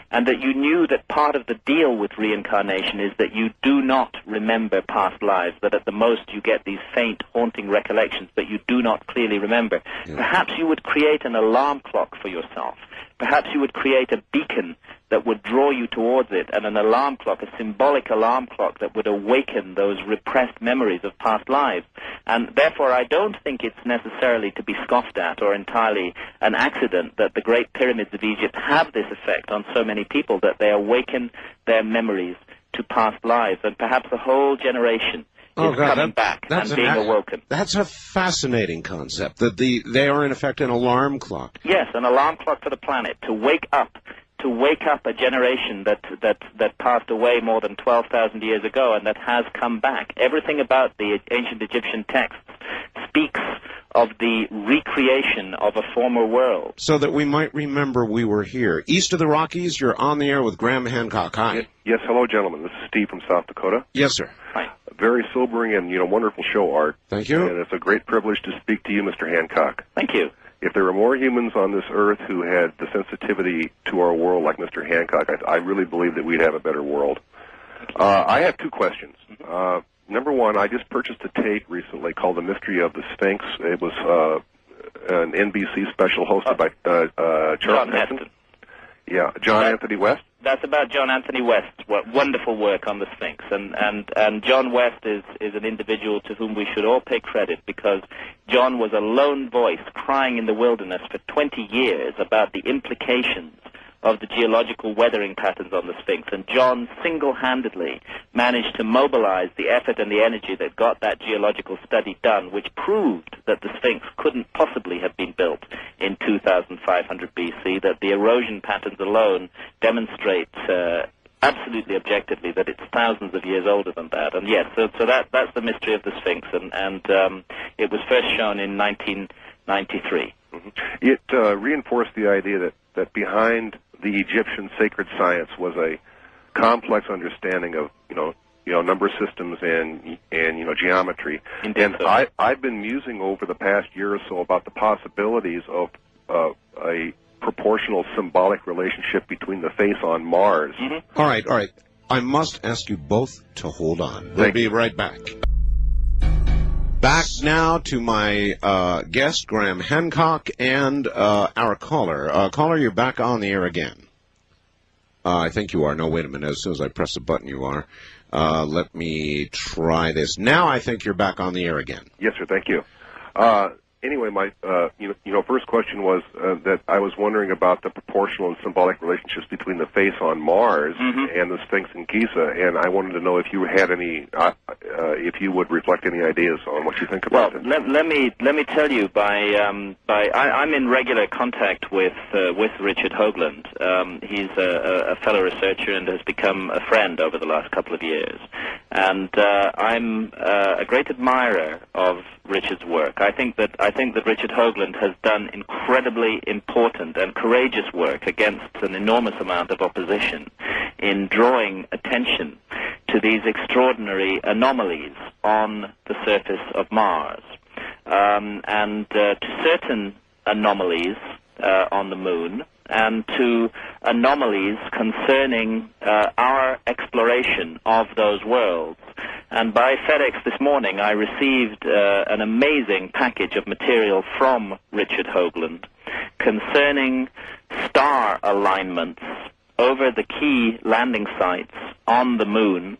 and that you knew that part of the deal with reincarnation is that you do not remember past lives, that at the most you get these faint, haunting recollections, but you do not clearly remember. Yeah. Perhaps you would create an alarm clock for yourself. Perhaps you would create a beacon that would draw you towards it, and an alarm clock, a symbolic alarm clock that would awaken those repressed memories of past lives. And therefore, I don't think it's necessarily to be scoffed at or entirely an accident that the great pyramids of Egypt have this effect on so many people, that they awaken their memories to past lives, and perhaps a whole generation is coming back and being awoken. That's a fascinating concept, that they are in effect an alarm clock. Yes, an alarm clock for the planet, to wake up a generation that passed away more than 12,000 years ago and that has come back. Everything about the ancient Egyptian texts speaks of the recreation of a former world. So that we might remember we were here. East of the Rockies, you're on the air with Graham Hancock. Hi. Yes, hello, gentlemen. This is Steve from South Dakota. Yes, sir. Hi. Very sobering and, wonderful show, Art. Thank you. And it's a great privilege to speak to you, Mr. Hancock. Thank you. If there were more humans on this earth who had the sensitivity to our world like Mr. Hancock, I really believe that we'd have a better world. I have two questions. Number one, I just purchased a tape recently called The Mystery of the Sphinx. It was an NBC special hosted by Charles Heston. Yeah, John Anthony West. That's about John Anthony West's wonderful work on the Sphinx. And John West is an individual to whom we should all pay credit, because John was a lone voice crying in the wilderness for 20 years about the implications of the geological weathering patterns on the Sphinx. And John single-handedly managed to mobilize the effort and the energy that got that geological study done, which proved that the Sphinx couldn't possibly have been built in 2500 BC, that the erosion patterns alone demonstrate absolutely objectively that it's thousands of years older than that. And yes, so that's the mystery of the Sphinx, and it was first shown in 1993. Mm-hmm. It reinforced the idea that behind the Egyptian sacred science was a complex understanding of number systems and geometry. Indeed, and so. I've been musing over the past year or so about the possibilities of a proportional symbolic relationship between the face on Mars. Mm-hmm. All right. I must ask you both to hold on. We'll be right back. Back now to my guest, Graham Hancock, and our caller. Caller, you're back on the air again. I think you are. No, wait a minute. As soon as I press the button, you are. Let me try this. Now I think you're back on the air again. Yes, sir. Thank you. Anyway, my first question was that I was wondering about the proportional and symbolic relationships between the face on Mars and the Sphinx in Giza, and I wanted to know if you had any, if you would reflect any ideas on what you think about it. Well, let me tell you. I'm in regular contact with Richard Hoagland. He's a fellow researcher and has become a friend over the last couple of years, and I'm a great admirer of Richard's work. I think that Richard Hoagland has done incredibly important and courageous work against an enormous amount of opposition in drawing attention to these extraordinary anomalies on the surface of Mars, and to certain anomalies on the Moon, and to anomalies concerning our exploration of those worlds. And by FedEx this morning, I received an amazing package of material from Richard Hoagland concerning star alignments over the key landing sites on the moon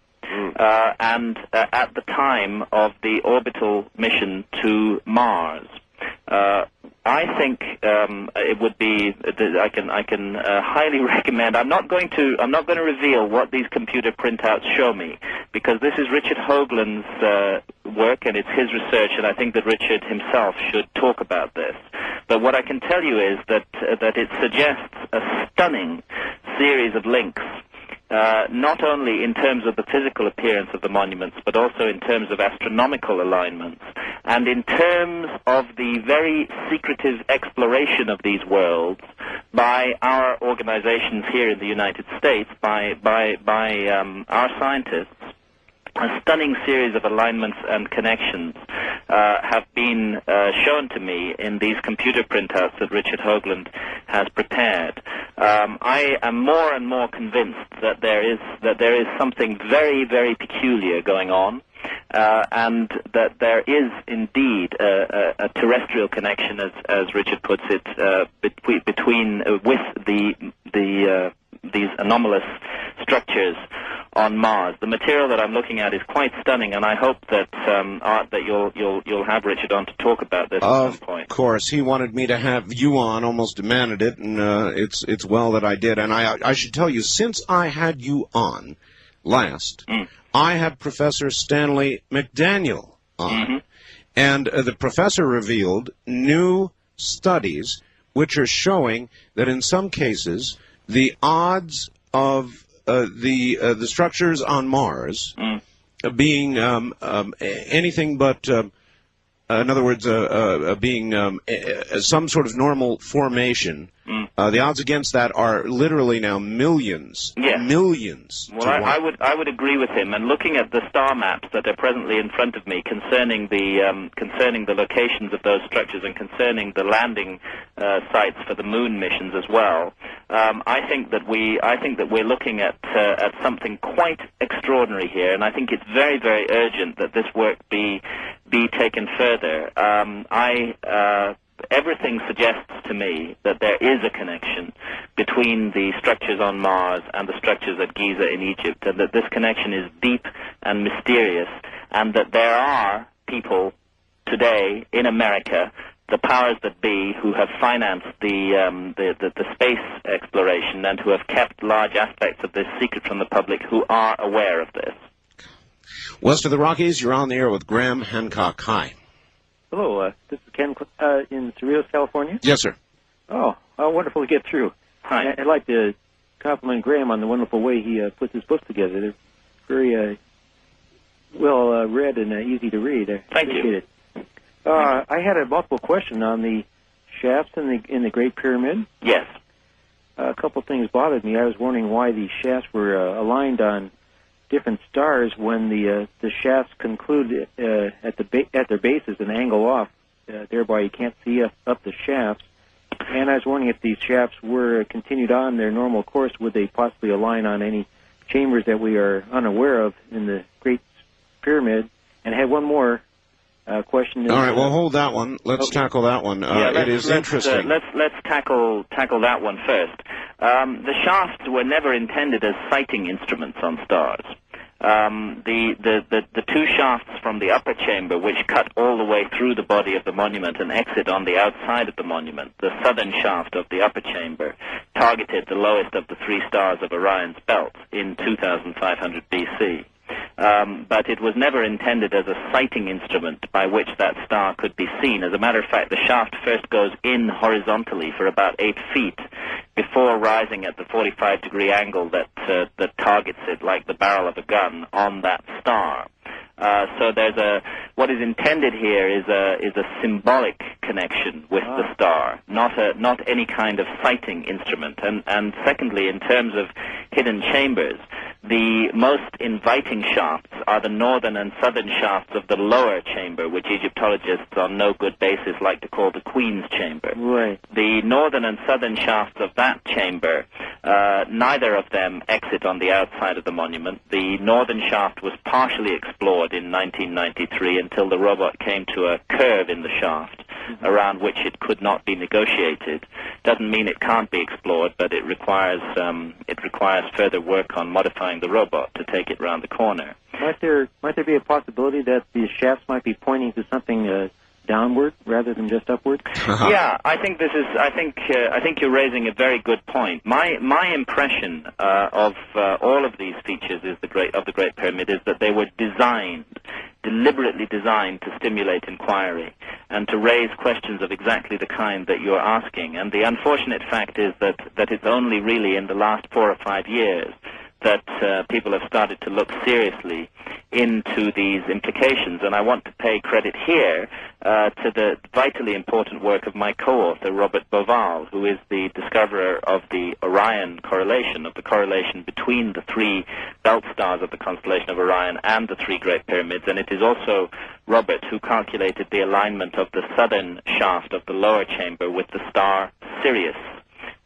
and at the time of the orbital mission to Mars. I think it would be. I can highly recommend. I'm not going to reveal what these computer printouts show me, because this is Richard Hoagland's work and it's his research, and I think that Richard himself should talk about this. But what I can tell you is that it suggests a stunning series of links. Not only in terms of the physical appearance of the monuments, but also in terms of astronomical alignments, and in terms of the very secretive exploration of these worlds by our organizations here in the United States, by our scientists. A stunning series of alignments and connections have been shown to me in these computer printouts that Richard Hoagland has prepared. I am more and more convinced that there is something very, very peculiar going on, and that there is indeed a terrestrial connection, as Richard puts it, with these anomalous structures on Mars. The material that I'm looking at is quite stunning, and I hope that Art, that you'll have Richard on to talk about this at some point. Of course, he wanted me to have you on, almost demanded it, and it's well that I did. And I should tell you, since I had you on last, I had Professor Stanley McDaniel on, and the professor revealed new studies which are showing that in some cases the odds of the structures on Mars being anything but, in other words, being some sort of normal formation, the odds against that are literally now millions. Yes. Millions. Well, I would agree with him. And looking at the star maps that are presently in front of me concerning the locations of those structures and concerning the landing sites for the moon missions as well, I think that we're looking at something quite extraordinary here, and I think it's very, very urgent that this work be taken further. Everything suggests to me that there is a connection between the structures on Mars and the structures at Giza in Egypt, and that this connection is deep and mysterious, and that there are people today in America, the powers that be, who have financed the space exploration and who have kept large aspects of this secret from the public, who are aware of this. West of the Rockies, you're on the air with Graham Hancock. Hi. Hello, this is Ken in Cerritos, California. Yes, sir. Oh, how wonderful to get through. Hi. I'd like to compliment Graham on the wonderful way he puts his books together. They're very well read and easy to read. Thank you. It. I had a multiple question on the shafts in the Great Pyramid. Yes. A couple things bothered me. I was wondering why the shafts were aligned on different stars when the shafts conclude at their bases and angle off. Thereby, you can't see up the shafts. And I was wondering if these shafts were continued on their normal course, would they possibly align on any chambers that we are unaware of in the Great Pyramid? And I had one more question. All right, well, hold that one. Let's tackle that one. It is interesting. Let's tackle that one first. The shafts were never intended as sighting instruments on stars. The two shafts from the upper chamber, which cut all the way through the body of the monument and exit on the outside of the monument, the southern shaft of the upper chamber, targeted the lowest of the three stars of Orion's belt in 2500 BC. But it was never intended as a sighting instrument by which that star could be seen. As a matter of fact, the shaft first goes in horizontally for about 8 feet before rising at the 45-degree angle that targets it like the barrel of a gun on that star. So what is intended here is a symbolic connection with the star, not any kind of sighting instrument. And secondly, in terms of hidden chambers, The most inviting shafts are the northern and southern shafts of the lower chamber, which Egyptologists on no good basis like to call the Queen's Chamber. Right. The northern and southern shafts of that chamber, neither of them exit on the outside of the monument. The northern shaft was partially explored in 1993 until the robot came to a curve in the shaft around which it could not be negotiated. Doesn't mean it can't be explored, but it requires further work on modifying the robot to take it round the corner. Might there be a possibility that the shafts might be pointing to something downward rather than just upward? Yeah, I think you're raising a very good point. My impression of all of these features of the Great Pyramid is that they were deliberately designed to stimulate inquiry and to raise questions of exactly the kind that you're asking. And the unfortunate fact is that it's only really in the last 4 or 5 years that people have started to look seriously into these implications. And I want to pay credit here to the vitally important work of my co-author, Robert Bauval, who is the discoverer of the Orion correlation, of the correlation between the 3 belt stars of the constellation of Orion and the 3 Great Pyramids. And it is also Robert who calculated the alignment of the southern shaft of the lower chamber with the star Sirius,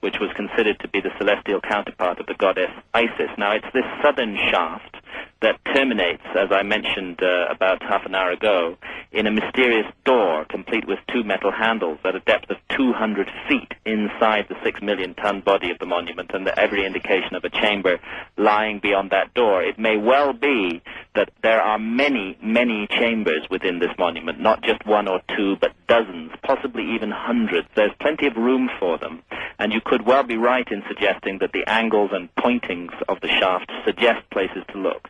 which was considered to be the celestial counterpart of the goddess Isis. Now, it's this southern shaft that terminates, as I mentioned about half an hour ago, in a mysterious door complete with 2 metal handles at a depth of 200 feet inside the 6 million-ton body of the monument, and every indication of a chamber lying beyond that door. It may well be that there are many, many chambers within this monument, not just 1 or 2, but dozens, possibly even hundreds. There's plenty of room for them, and you could well be right in suggesting that the angles and pointings of the shaft suggest places to look.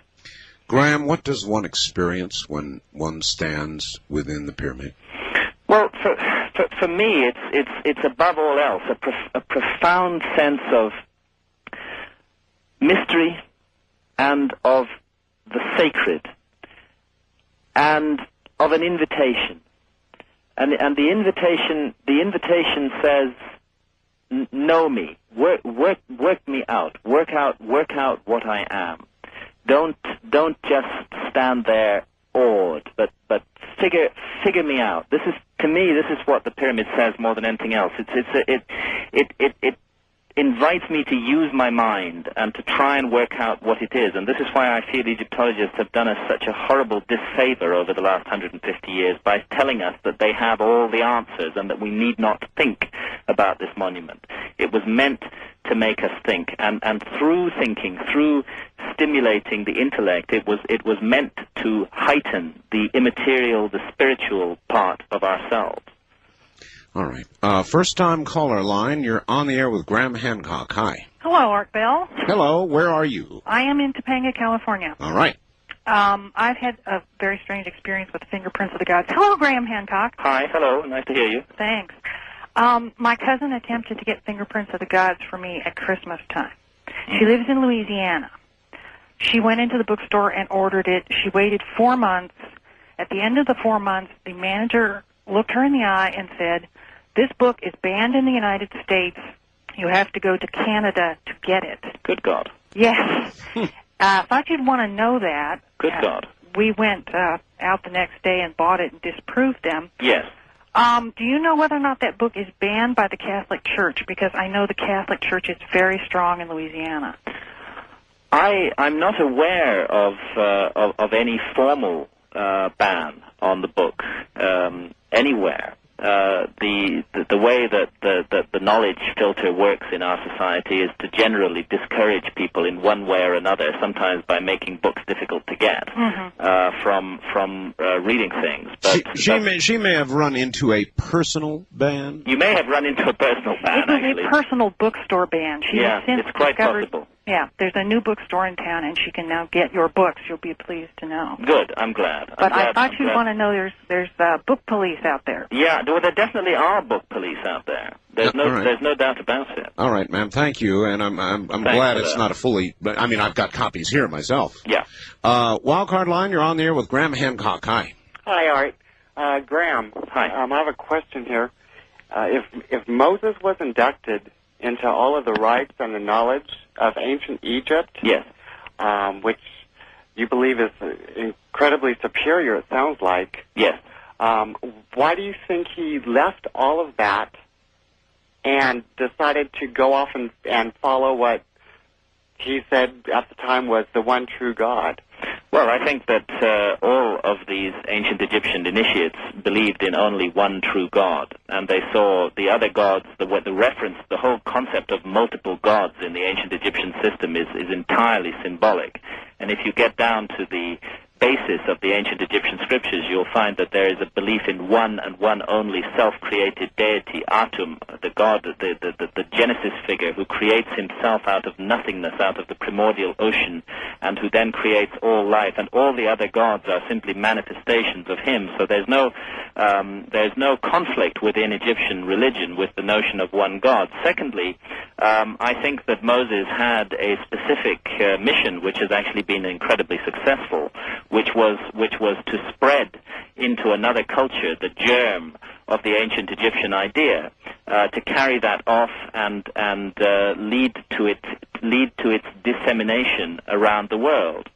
Graham, what does one experience when one stands within the pyramid? Well, for me, it's above all else a profound sense of mystery and of the sacred and of an invitation. And the invitation says, know me, work me out, work out what I am. Don't just stand there awed, but figure me out. To me, this is what the pyramid says more than anything else. It invites me to use my mind and to try and work out what it is. And this is why I feel Egyptologists have done us such a horrible disfavor over the last 150 years by telling us that they have all the answers and that we need not think about this monument. It was meant to make us think, and through thinking, through stimulating the intellect, it was meant to heighten the immaterial, the spiritual part of ourselves. All right. First-time caller line. You're on the air with Graham Hancock. Hi. Hello, Art Bell. Hello. Where are you? I am in Topanga, California. All right. I've had a very strange experience with the fingerprints of the gods. Hello, Graham Hancock. Hi. Hello. Nice to hear you. Thanks. My cousin attempted to get fingerprints of the gods for me at Christmas time. She lives in Louisiana. She went into the bookstore and ordered it. She waited 4 months. At the end of the 4 months, the manager looked her in the eye and said, "This book is banned in the United States. You have to go to Canada to get it." Good God. Yes. Thought you'd want to know that. Good God. We went out the next day and bought it and disproved them. Yes. Do you know whether or not that book is banned by the Catholic Church? Because I know the Catholic Church is very strong in Louisiana. I'm not aware of any formal ban on the book anywhere. The way that the knowledge filter works in our society is to generally discourage people in one way or another, sometimes by making books difficult to get from reading things. But she may have run into a personal ban. You may have run into a personal ban. It was actually a personal bookstore ban. She has since it's quite discovered, possible. Yeah, there's a new bookstore in town, and she can now get your books. You'll be pleased to know. Good, I'm glad. But I thought you'd want to know there's book police out there. Yeah, well, there definitely are book police out there. There's no doubt about it. All right, ma'am. Thank you, and I'm glad it's not a fully. I mean, I've got copies here myself. Yeah. Wildcard line. You're on the air with Graham Hancock. Hi. Hi, Art. Graham. Hi. I have a question here. If Moses was inducted into all of the rites and the knowledge of ancient Egypt, yes, which you believe is incredibly superior, it sounds like. Yes. Why do you think he left all of that and decided to go off and follow what he said at the time was the one true God? Well, I think that all of these ancient Egyptian initiates believed in only one true God, and they saw the other gods, the reference, the whole concept of multiple gods in the ancient Egyptian system is entirely symbolic. And if you get down to the basis of the ancient Egyptian scriptures, you'll find that there is a belief in one and one only self-created deity, Atum, the god, the Genesis figure who creates himself out of nothingness, out of the primordial ocean, and who then creates all life, and all the other gods are simply manifestations of him. So there's no conflict within Egyptian religion with the notion of one God. Secondly, I think that Moses had a specific mission which has actually been incredibly successful, which was to spread into another culture the germ of the ancient Egyptian idea, to carry that off and lead to its dissemination around the world.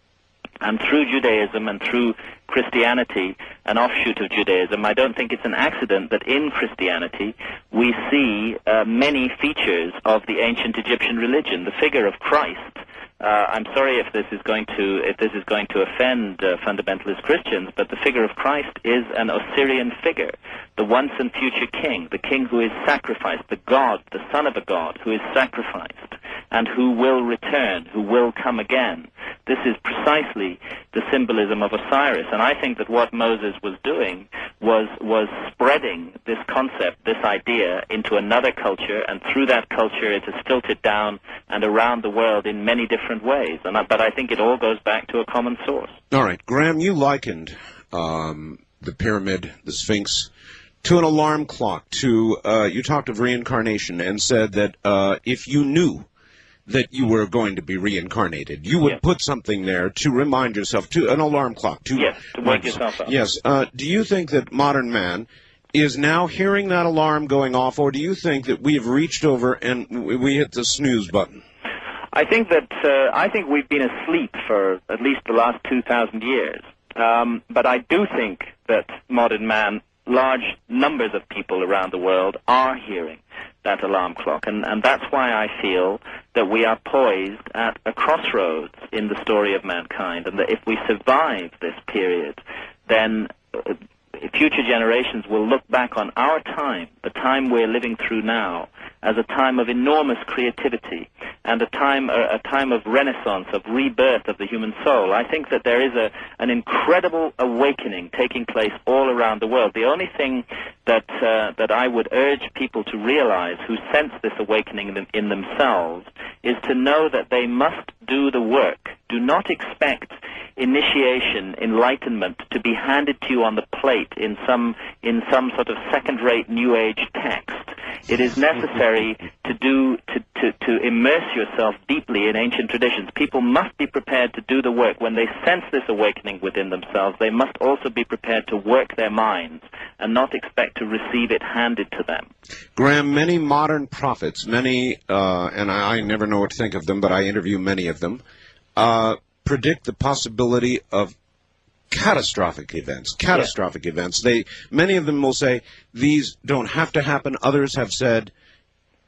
And through Judaism and through Christianity, an offshoot of Judaism, I don't think it's an accident that in Christianity we see many features of the ancient Egyptian religion. The figure of Christ. I'm sorry if this is going to offend fundamentalist Christians, but the figure of Christ is an Osirian figure, the once and future king, the king who is sacrificed, the God, the son of a God who is sacrificed, and who will return, who will come again. This is precisely the symbolism of Osiris, and I think that what Moses was doing was spreading this concept, this idea, into another culture, and through that culture it has filtered down and around the world in many different ways. But I think it all goes back to a common source. All right, Graham, you likened the pyramid, the Sphinx, to an alarm clock. You talked of reincarnation and said that if you knew that you were going to be reincarnated, you would put something there to remind yourself, to an alarm clock. To wake yourself up. Yes. Do you think that modern man is now hearing that alarm going off, or do you think that we have reached over and we hit the snooze button? I think we've been asleep for at least the last 2,000 years. But I do think that modern man, large numbers of people around the world, are hearing that alarm clock. And that's why I feel that we are poised at a crossroads in the story of mankind, and that if we survive this period, then future generations will look back on our time, the time we're living through now, as a time of enormous creativity and a time of renaissance, of rebirth of the human soul. I think that there is an incredible awakening taking place all around the world. The only thing that I would urge people to realize who sense this awakening in themselves is to know that they must do the work. Do not expect initiation, enlightenment to be handed to you on the plate in some sort of second-rate New Age text. It is necessary to immerse yourself deeply in ancient traditions. People must be prepared to do the work. When they sense this awakening within themselves, they must also be prepared to work their minds and not expect to receive it handed to them. Graham, many modern prophets, and I never know what to think of them, but I interview many of them, predict the possibility of catastrophic events. Many of them will say these don't have to happen. Others have said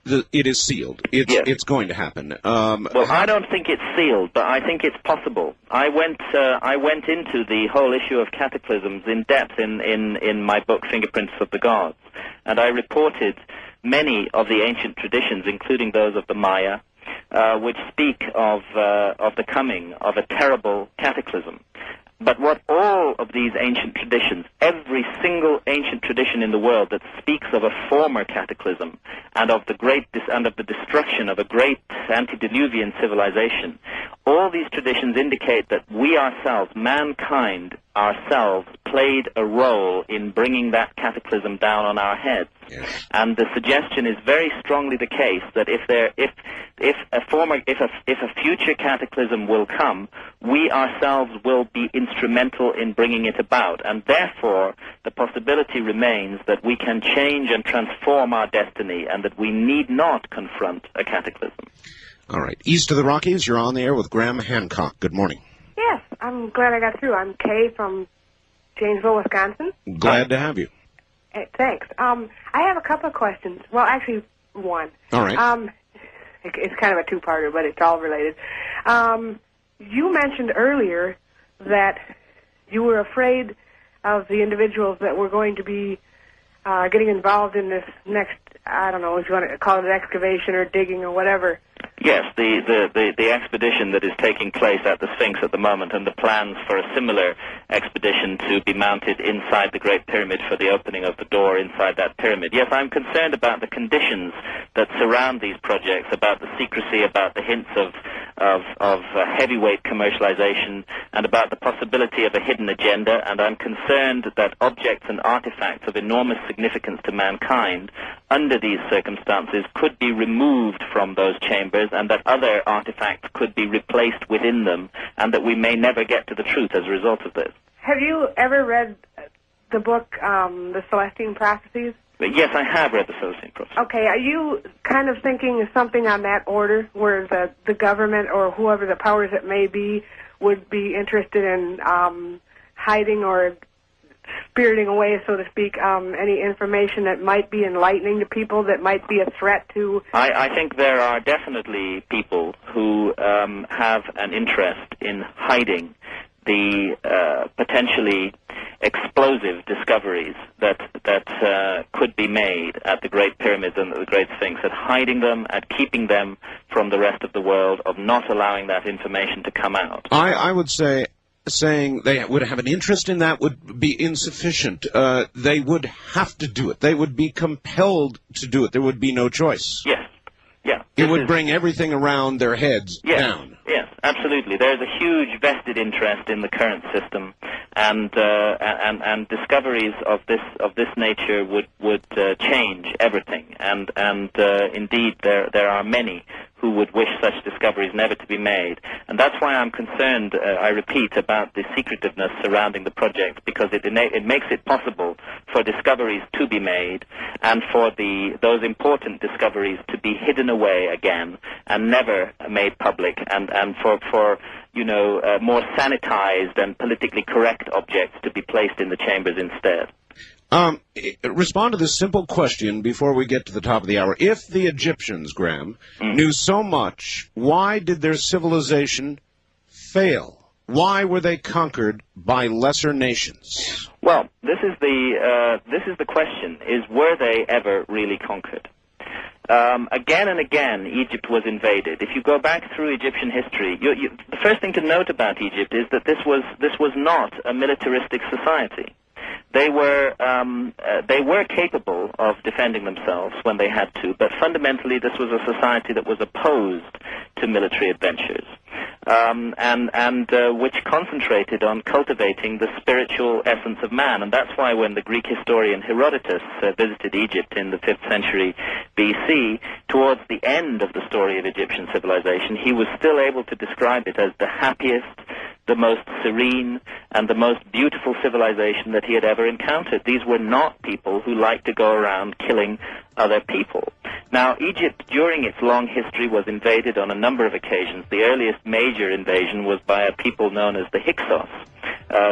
it is sealed. It's going to happen. Well, I don't think it's sealed, but I think it's possible. I went into the whole issue of cataclysms in depth in my book Fingerprints of the Gods, and I reported many of the ancient traditions, including those of the Maya, which speak of the coming of a terrible cataclysm. But what all of these ancient traditions, every single ancient tradition in the world that speaks of a former cataclysm and of the destruction of a great antediluvian civilization, all these traditions indicate that we ourselves, mankind ourselves, played a role in bringing that cataclysm down on our heads. Yes. And the suggestion is very strongly the case that if a future cataclysm will come, we ourselves will be instrumental in bringing it about, and therefore the possibility remains that we can change and transform our destiny, and that we need not confront a cataclysm. All right. East of the Rockies, you're on the air with Graham Hancock. Good morning. Yes, I'm glad I got through. I'm Kay from Janesville, Wisconsin. Glad to have you. Thanks. I have a couple of questions. Well, actually, one. All right. It's kind of a two-parter, but it's all related. You mentioned earlier that you were afraid of the individuals that were going to be getting involved in this next, I don't know if you want to call it excavation or digging or whatever. Yes, the expedition that is taking place at the Sphinx at the moment, and the plans for a similar expedition to be mounted inside the Great Pyramid for the opening of the door inside that pyramid. Yes, I'm concerned about the conditions that surround these projects, about the secrecy, about the hints of heavyweight commercialization, and about the possibility of a hidden agenda, and I'm concerned that objects and artifacts of enormous significance to mankind under these circumstances could be removed from those chambers, and that other artifacts could be replaced within them, and that we may never get to the truth as a result of this. Have you ever read the book, The Celestine Prophecies? Yes, I have read the Celestine Prophecies. Okay, are you kind of thinking of something on that order, where the government or whoever the powers that may be would be interested in hiding or spiriting away, so to speak, any information that might be enlightening to people, that might be a threat to... I think there are definitely people who have an interest in hiding the potentially explosive discoveries that could be made at the Great Pyramids and the Great Sphinx, at hiding them, at keeping them from the rest of the world, of not allowing that information to come out. I would say saying they would have an interest in that would be insufficient. They would have to do it. They would be compelled to do it. There would be no choice. Yes. Yeah. It would bring everything around their heads down. Yes, absolutely. There's a huge vested interest in the current system, and discoveries of this nature would change everything. And indeed, there are many who would wish such discoveries never to be made. And that's why I'm concerned, I repeat, about the secretiveness surrounding the project, because it makes it possible for discoveries to be made, and for those important discoveries to be hidden away again and never made public, and for more sanitized and politically correct objects to be placed in the chambers instead. Respond to this simple question before we get to the top of the hour. If the Egyptians, Graham, knew so much, why did their civilization fail? Why were they conquered by lesser nations? Well, this is the question: were they ever really conquered? Again and again, Egypt was invaded. If you go back through Egyptian history, the first thing to note about Egypt is that this was not a militaristic society. They were capable of defending themselves when they had to, but fundamentally this was a society that was opposed to military adventures, and which concentrated on cultivating the spiritual essence of man. And that's why when the Greek historian Herodotus visited Egypt in the 5th century BC, towards the end of the story of Egyptian civilization, he was still able to describe it as the happiest, the most serene, and the most beautiful civilization that he had ever encountered. These were not people who liked to go around killing other people. Now, Egypt, during its long history, was invaded on a number of occasions. The earliest major invasion was by a people known as the Hyksos,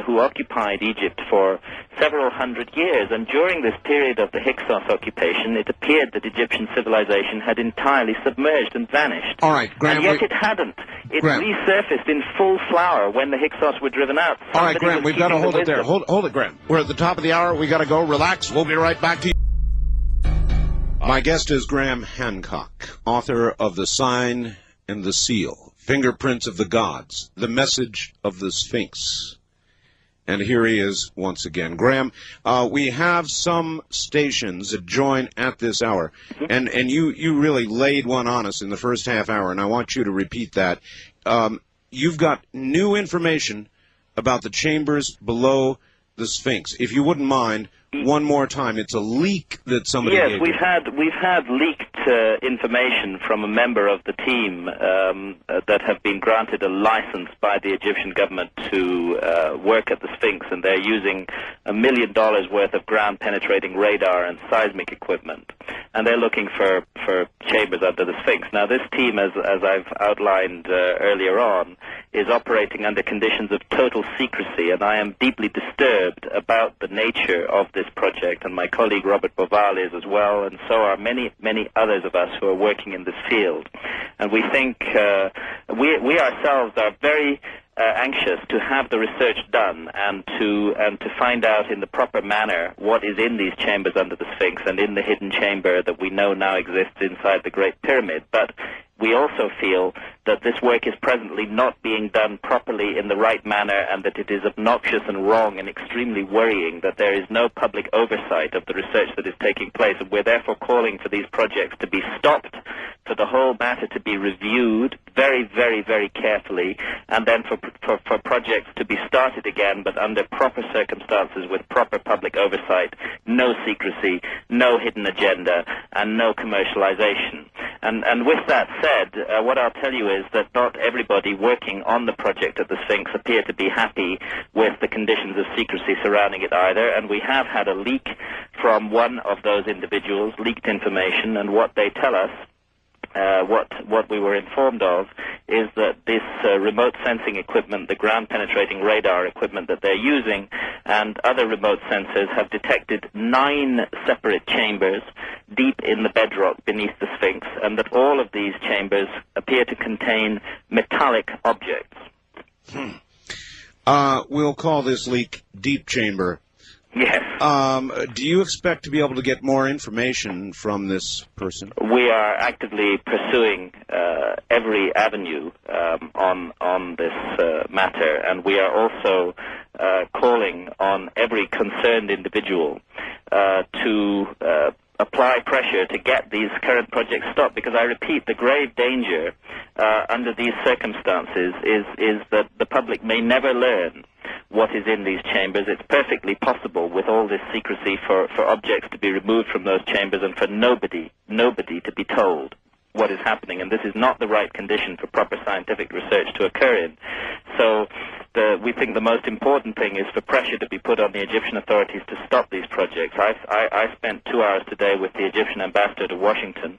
who occupied Egypt for several hundred years. And during this period of the Hyksos occupation, it appeared that Egyptian civilization had entirely submerged and vanished. All right, Graham. And yet it hadn't. It resurfaced in full flower when the Hyksos were driven out. All right, Graham, we've got to hold it there. Hold it, Graham. We're at the top of the hour. We got to go. Relax. We'll be right back to you. My guest is Graham Hancock, author of The Sign and the Seal, Fingerprints of the Gods, The Message of the Sphinx. And here he is once again. Graham, we have some stations that join at this hour, and you really laid one on us in the first half hour, and I want you to repeat that. You've got new information about the chambers below the Sphinx. If you wouldn't mind, one more time. It's a leak that somebody Yes, gave we've you. had leaked information from a member of the team that have been granted a license by the Egyptian government to work at the Sphinx, and they're using $1 million worth of ground-penetrating radar and seismic equipment, and they're looking for chambers under the Sphinx. Now, this team, as I've outlined earlier on, is operating under conditions of total secrecy, and I am deeply disturbed about the nature of this project, and my colleague Robert Boval is as well, and so are many, many others of us who are working in this field. And we think we ourselves are very anxious to have the research done and to find out in the proper manner what is in these chambers under the Sphinx and in the hidden chamber that we know now exists inside the Great Pyramid. But we also feel that this work is presently not being done properly in the right manner, and that it is obnoxious and wrong and extremely worrying that there is no public oversight of the research that is taking place. And we're therefore calling for these projects to be stopped, for the whole matter to be reviewed very, very, very carefully, and then for projects to be started again, but under proper circumstances with proper public oversight, no secrecy, no hidden agenda, and no commercialization. And with that said, what I'll tell you is that not everybody working on the project at the Sphinx appear to be happy with the conditions of secrecy surrounding it either, and we have had a leak from one of those individuals, leaked information, and what they tell us, what we were informed of, is that this remote sensing equipment, the ground-penetrating radar equipment that they're using, and other remote sensors have detected 9 separate chambers deep in the bedrock beneath the Sphinx, and that all of these chambers appear to contain metallic objects. We'll call this leak Deep Chamber. Yes. Do you expect to be able to get more information from this person? We are actively pursuing every avenue on this matter, and we are also calling on every concerned individual to apply pressure to get these current projects stopped, because I repeat, the grave danger under these circumstances is that the public may never learn what is in these chambers. It's perfectly possible with all this secrecy for objects to be removed from those chambers and for nobody to be told what is happening, and this is not the right condition for proper scientific research to occur in. So we think the most important thing is for pressure to be put on the Egyptian authorities to stop these projects. I spent 2 hours today with the Egyptian ambassador to Washington,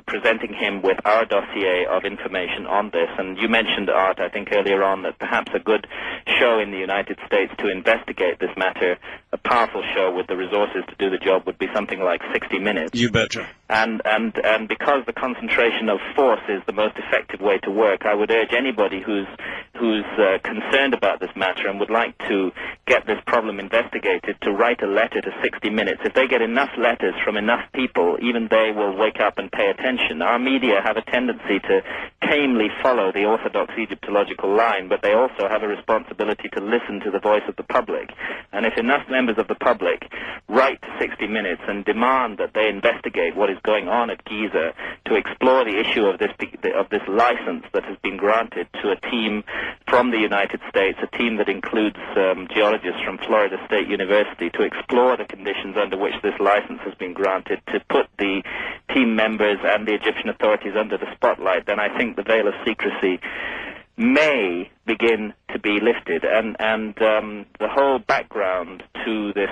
presenting him with our dossier of information on this. And you mentioned, Art, I think earlier on, that perhaps a good show in the United States to investigate this matter, a powerful show with the resources to do the job, would be something like 60 Minutes. You betcha. And because the concentration of force is the most effective way to work, I would urge anybody who's concerned about this matter and would like to get this problem investigated to write a letter to 60 Minutes. If they get enough letters from enough people, even they will wake up and pay attention. Our media have a tendency to tamely follow the orthodox Egyptological line, but they also have a responsibility to listen to the voice of the public. And if enough members of the public write to 60 Minutes and demand that they investigate what is going on at Giza, to explore the issue of this license that has been granted to a team from the United States, a team that includes geologists from Florida State University, to explore the conditions under which this license has been granted, to put the team members and the Egyptian authorities under the spotlight, then I think the veil of secrecy may begin to be lifted, and the whole background to this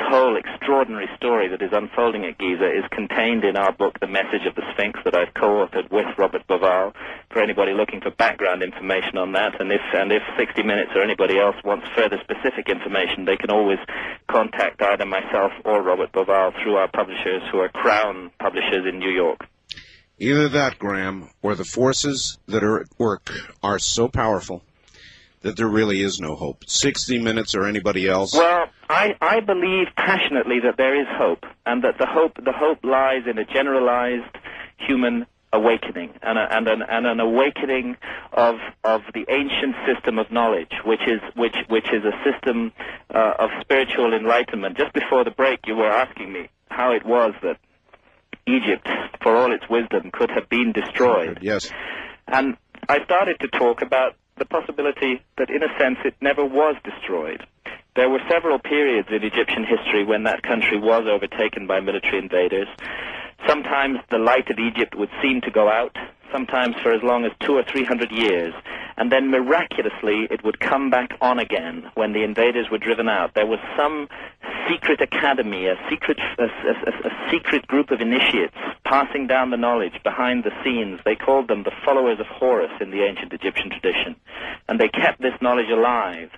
whole extraordinary story that is unfolding at Giza is contained in our book, The Message of the Sphinx, that I've co-authored with Robert Boval. For anybody looking for background information on that, and if 60 Minutes or anybody else wants further specific information, they can always contact either myself or Robert Boval through our publishers, who are Crown Publishers in New York. Either that, Graham, or the forces that are at work are so powerful that there really is no hope. 60 Minutes or anybody else? Well, I believe passionately that there is hope, and that the hope lies in a generalized human awakening, and an awakening of the ancient system of knowledge, which is a system of spiritual enlightenment. Just before the break, you were asking me how it was that Egypt, for all its wisdom, could have been destroyed. Yes. And I started to talk about the possibility that, in a sense, it never was destroyed. There were several periods in Egyptian history when that country was overtaken by military invaders. Sometimes the light of Egypt would seem to go out, sometimes for as long as 200 or 300 years, and then miraculously it would come back on again when the invaders were driven out. There was some secret academy, a secret group of initiates passing down the knowledge behind the scenes. They called them the followers of Horus in the ancient Egyptian tradition, and they kept this knowledge alive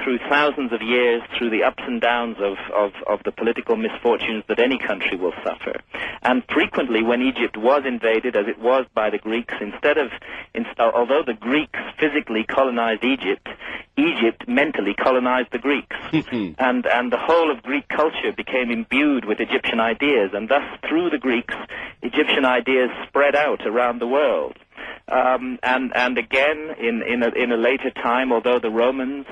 through thousands of years, through the ups and downs of the political misfortunes that any country will suffer. And frequently when Egypt was invaded, as it was by the Greeks, although the Greeks physically colonized Egypt, Egypt mentally colonized the Greeks. and the whole of Greek culture became imbued with Egyptian ideas, and thus through the Greeks, Egyptian ideas spread out around the world. And again, in a later time, although the Romans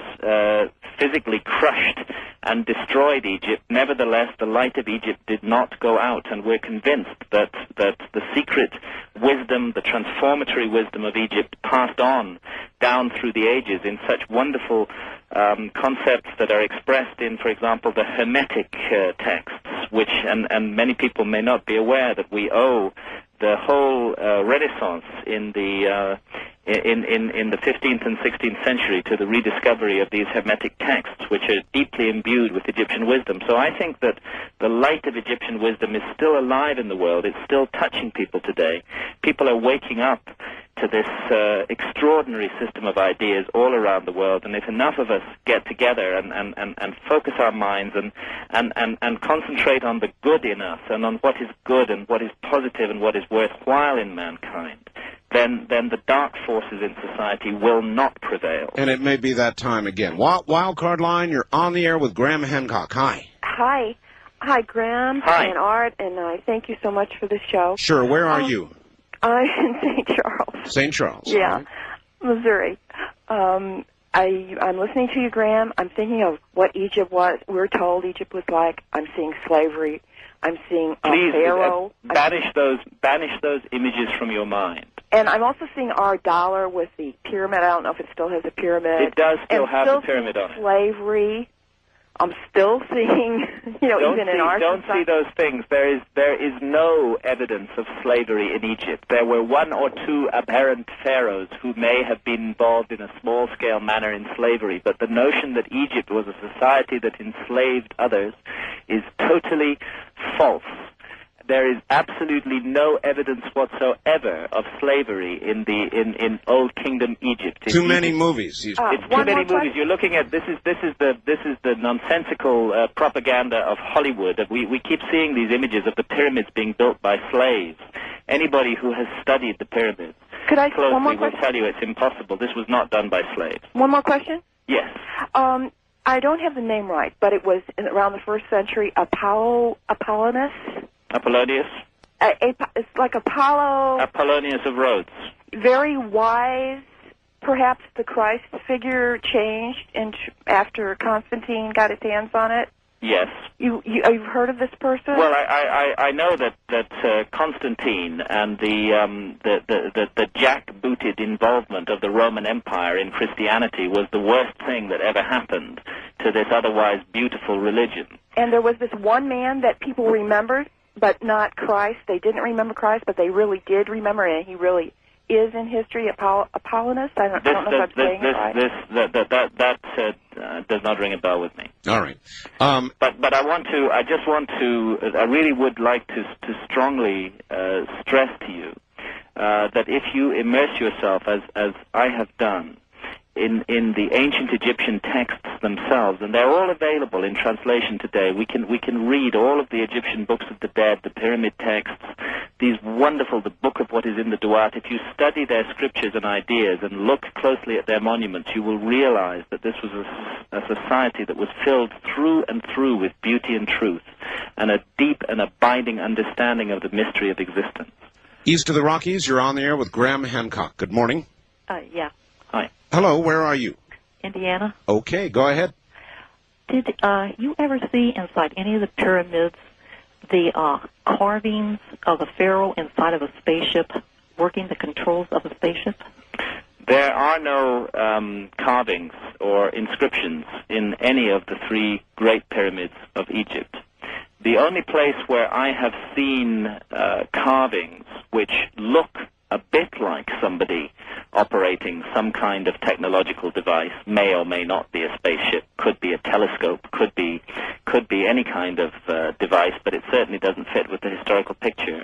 physically crushed and destroyed Egypt, nevertheless the light of Egypt did not go out, and we're convinced that the secret wisdom, the transformatory wisdom of Egypt passed on down through the ages in such wonderful concepts that are expressed in, for example, the Hermetic texts, which, and many people may not be aware that we owe the whole Renaissance in the 15th and 16th century to the rediscovery of these Hermetic texts, which are deeply imbued with Egyptian wisdom. So I think that the light of Egyptian wisdom is still alive in the world. It's still touching people today. People are waking up to this extraordinary system of ideas all around the world, and if enough of us get together and focus our minds and concentrate on the good in us and on what is good and what is positive and what is worthwhile in mankind, then the dark forces in society will not prevail. And it may be that time again. Wild Card Line, you're on the air with Graham Hancock. Hi. Hi, Graham. Hi. And Art, and I thank you so much for the show. Sure, where are you? I'm in St. Charles. St. Charles. Yeah, Right. Missouri. I'm listening to you, Graham. I'm thinking of what Egypt was. We're told Egypt was like. I'm seeing slavery. I'm seeing Please, Pharaoh. banish those images from your mind. And I'm also seeing our dollar with the pyramid. I don't know if it still has a pyramid. It does still have the the pyramid on it. Slavery. I'm still seeing, even in our don't society. see those things. There is no evidence of slavery in Egypt. There were one or two aberrant pharaohs who may have been involved in a small-scale manner in slavery, but the notion that Egypt was a society that enslaved others is totally false. There is absolutely no evidence whatsoever of slavery in Old Kingdom Egypt. Too many movies. It's too many movies. You're looking at this is the nonsensical propaganda of Hollywood. We keep seeing these images of the pyramids being built by slaves. Anybody who has studied the pyramids closely will tell you it's impossible. This was not done by slaves. One more question? Yes. I don't have the name right, but it was around the 1st century. Apollonius. Apollonius? It's like Apollo. Apollonius of Rhodes. Very wise. Perhaps the Christ figure changed after Constantine got his hands on it. Yes. You've heard of this person? Well, I know that Constantine and the jackbooted involvement of the Roman Empire in Christianity was the worst thing that ever happened to this otherwise beautiful religion. And there was this one man that people remembered, but not Christ. They didn't remember Christ, but they really did remember, and he really is in history. Apollonius. I don't know if I'm saying it right. That does not ring a bell with me. All right. But I really would like to strongly stress to you that if you immerse yourself, as I have done, in the ancient Egyptian texts themselves, and they're all available in translation today. We can read all of the Egyptian books of the dead, the pyramid texts, these wonderful, the Book of What is in the Duat. If you study their scriptures and ideas and look closely at their monuments, you will realize that this was a society that was filled through and through with beauty and truth, and a deep and abiding understanding of the mystery of existence. East of the Rockies, you're on the air with Graham Hancock. Good morning. Yeah. Hi. Hello, where are you? Indiana. Okay, go ahead. Did you ever see inside any of the pyramids the carvings of a pharaoh inside of a spaceship, working the controls of a spaceship? There are no carvings or inscriptions in any of the three great pyramids of Egypt. The only place where I have seen carvings which look a bit like somebody operating some kind of technological device, may or may not be a spaceship, could be a telescope, could be any kind of device, but it certainly doesn't fit with the historical picture,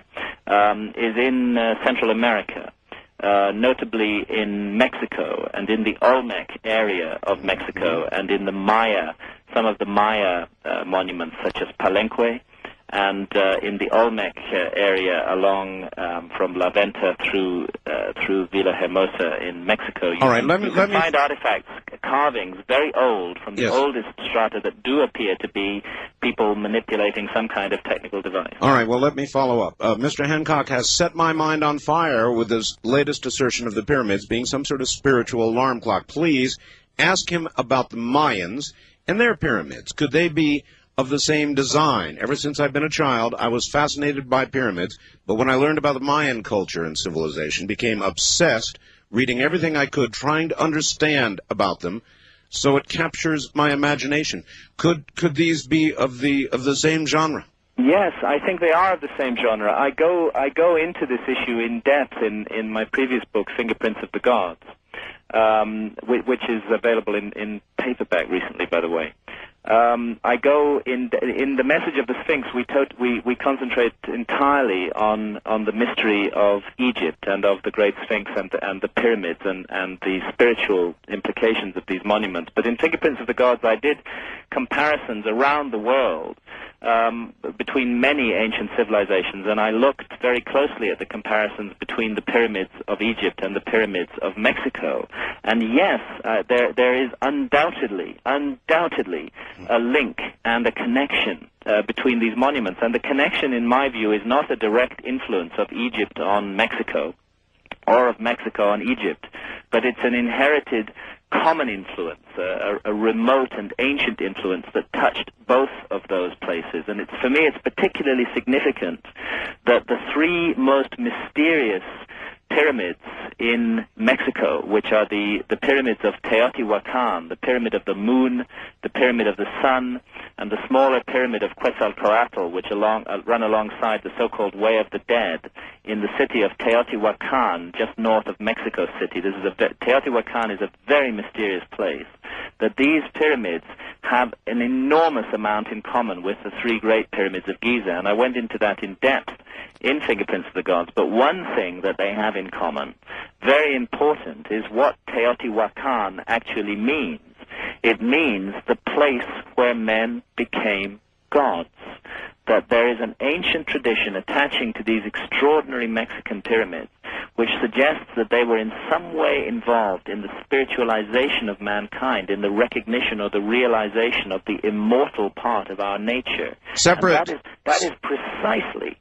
is in Central America. Notably in Mexico and in the Olmec area of Mexico and in the Maya, some of the Maya monuments such as Palenque, and in the Olmec area along from La Venta through Villahermosa in Mexico. You can find artifacts, carvings, very old, from the oldest strata that do appear to be people manipulating some kind of technical device. All right, well, let me follow up. Mr. Hancock has set my mind on fire with his latest assertion of the pyramids being some sort of spiritual alarm clock. Please ask him about the Mayans and their pyramids. Could they be of the same design? Ever since I've been a child, I was fascinated by pyramids, but when I learned about the Mayan culture and civilization, became obsessed, reading everything I could, trying to understand about them, so it captures my imagination. Could these be of the same genre? Yes, I think they are of the same genre. I go into this issue in depth in my previous book, Fingerprints of the Gods, which is available in paperback recently, by the way. I go in the message of the Sphinx. We concentrate entirely on the mystery of Egypt and of the Great Sphinx and the pyramids and the spiritual implications of these monuments. But in Fingerprints of the Gods, I did comparisons around the world between many ancient civilizations, and I looked very closely at the comparisons between the pyramids of Egypt and the pyramids of Mexico. And yes, there is undoubtedly a link and a connection between these monuments. And the connection, in my view, is not a direct influence of Egypt on Mexico or of Mexico on Egypt, but it's an inherited common influence, a remote and ancient influence that touched both of those places. And for me, it's particularly significant that the three most mysterious pyramids in Mexico, which are the pyramids of Teotihuacan, the pyramid of the moon, the pyramid of the sun, and the smaller pyramid of Quetzalcoatl, which run alongside the so-called Way of the Dead in the city of Teotihuacan, just north of Mexico City. Teotihuacan is a very mysterious place. That these pyramids have an enormous amount in common with the three great pyramids of Giza, and I went into that in depth in Fingerprints of the Gods. But one thing that they have in common, very important, is what Teotihuacan actually means. It means the place where men became gods. That there is an ancient tradition attaching to these extraordinary Mexican pyramids which suggests that they were in some way involved in the spiritualization of mankind, in the recognition or the realization of the immortal part of our nature. Separate. And that is precisely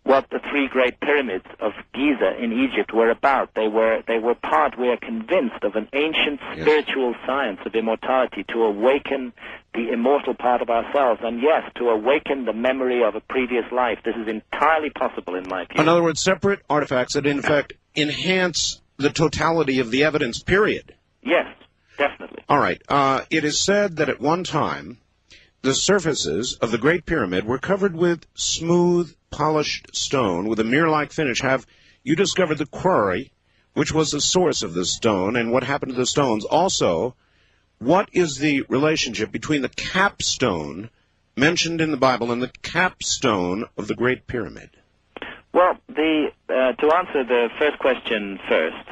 what the three great pyramids of Giza in Egypt were about. They were part, we are convinced, of an ancient spiritual science of immortality to awaken the immortal part of ourselves, and yes, to awaken the memory of a previous life. This is entirely possible in my view. In other words, separate artifacts that in fact enhance the totality of the evidence, period. Yes, definitely. All right. It is said that at one time the surfaces of the Great Pyramid were covered with smooth, polished stone with a mirror-like finish. Have you discovered the quarry, which was the source of the stone, and what happened to the stones? Also, what is the relationship between the capstone mentioned in the Bible and the capstone of the Great Pyramid? Well, to answer the first question first,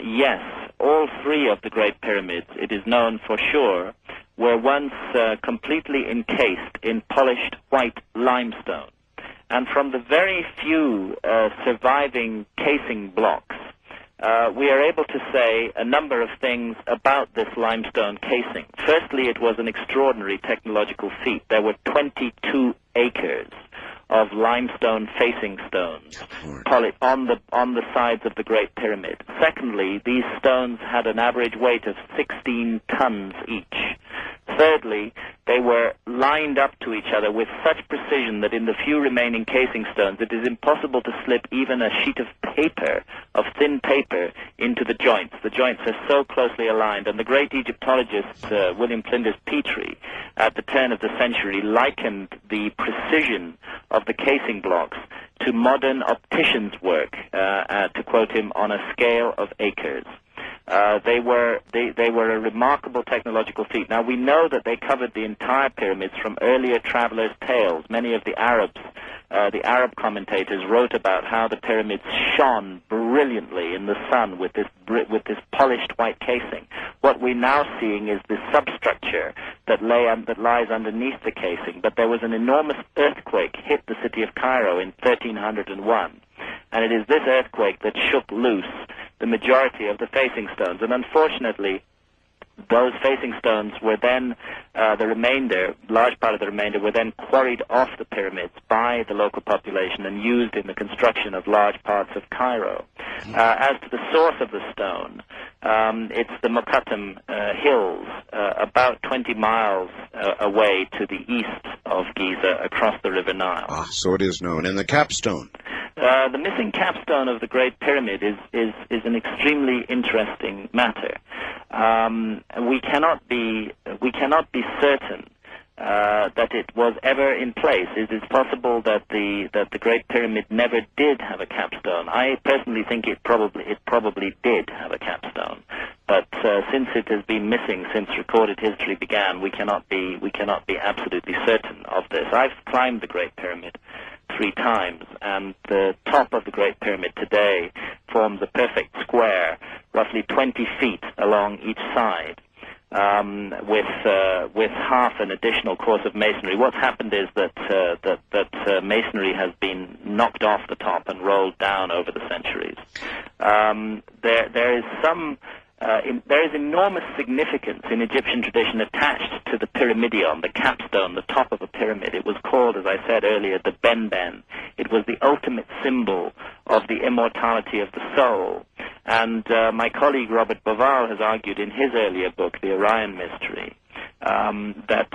yes, all three of the Great Pyramids, it is known for sure, were once completely encased in polished white limestone. And from the very few surviving casing blocks, we are able to say a number of things about this limestone casing. Firstly, it was an extraordinary technological feat. There were 22 acres of limestone facing stones on the sides of the Great Pyramid. Secondly, these stones had an average weight of 16 tons each. Thirdly, they were lined up to each other with such precision that in the few remaining casing stones it is impossible to slip even a sheet of paper, of thin paper, into the joints. The joints are so closely aligned, and the great Egyptologist William Flinders Petrie, at the turn of the century, likened the precision of the casing blocks to modern opticians' work, to quote him, on a scale of acres. They were a remarkable technological feat. Now, we know that they covered the entire pyramids from earlier travelers' tales. Many of the Arab commentators wrote about how the pyramids shone brilliantly in the sun with this polished white casing. What we're now seeing is the substructure that lies underneath the casing. But there was an enormous earthquake hit the city of Cairo in 1301. And it is this earthquake that shook loose the majority of the facing stones. And unfortunately, those facing stones were then, large part of the remainder, were then quarried off the pyramids by the local population and used in the construction of large parts of Cairo. As to the source of the stone, it's the Mokattam Hills, about 20 miles away to the east of Giza, across the River Nile. Ah, so it is known. And the capstone? The missing capstone of the Great Pyramid is an extremely interesting matter. We cannot be certain that it was ever in place. It is possible that the Great Pyramid never did have a capstone. I personally think it probably did have a capstone, but since it has been missing since recorded history began, we cannot be absolutely certain of this. I've climbed the Great Pyramid 3 times, and the top of the Great Pyramid today forms a perfect square, roughly 20 feet along each side, with half an additional course of masonry. What's happened is that masonry has been knocked off the top and rolled down over the centuries. There is enormous significance in Egyptian tradition attached to the pyramidion, the capstone, the top of a pyramid. It was called, as I said earlier, the Ben-Ben. It was the ultimate symbol of the immortality of the soul. And my colleague Robert Boval has argued in his earlier book, The Orion Mystery, that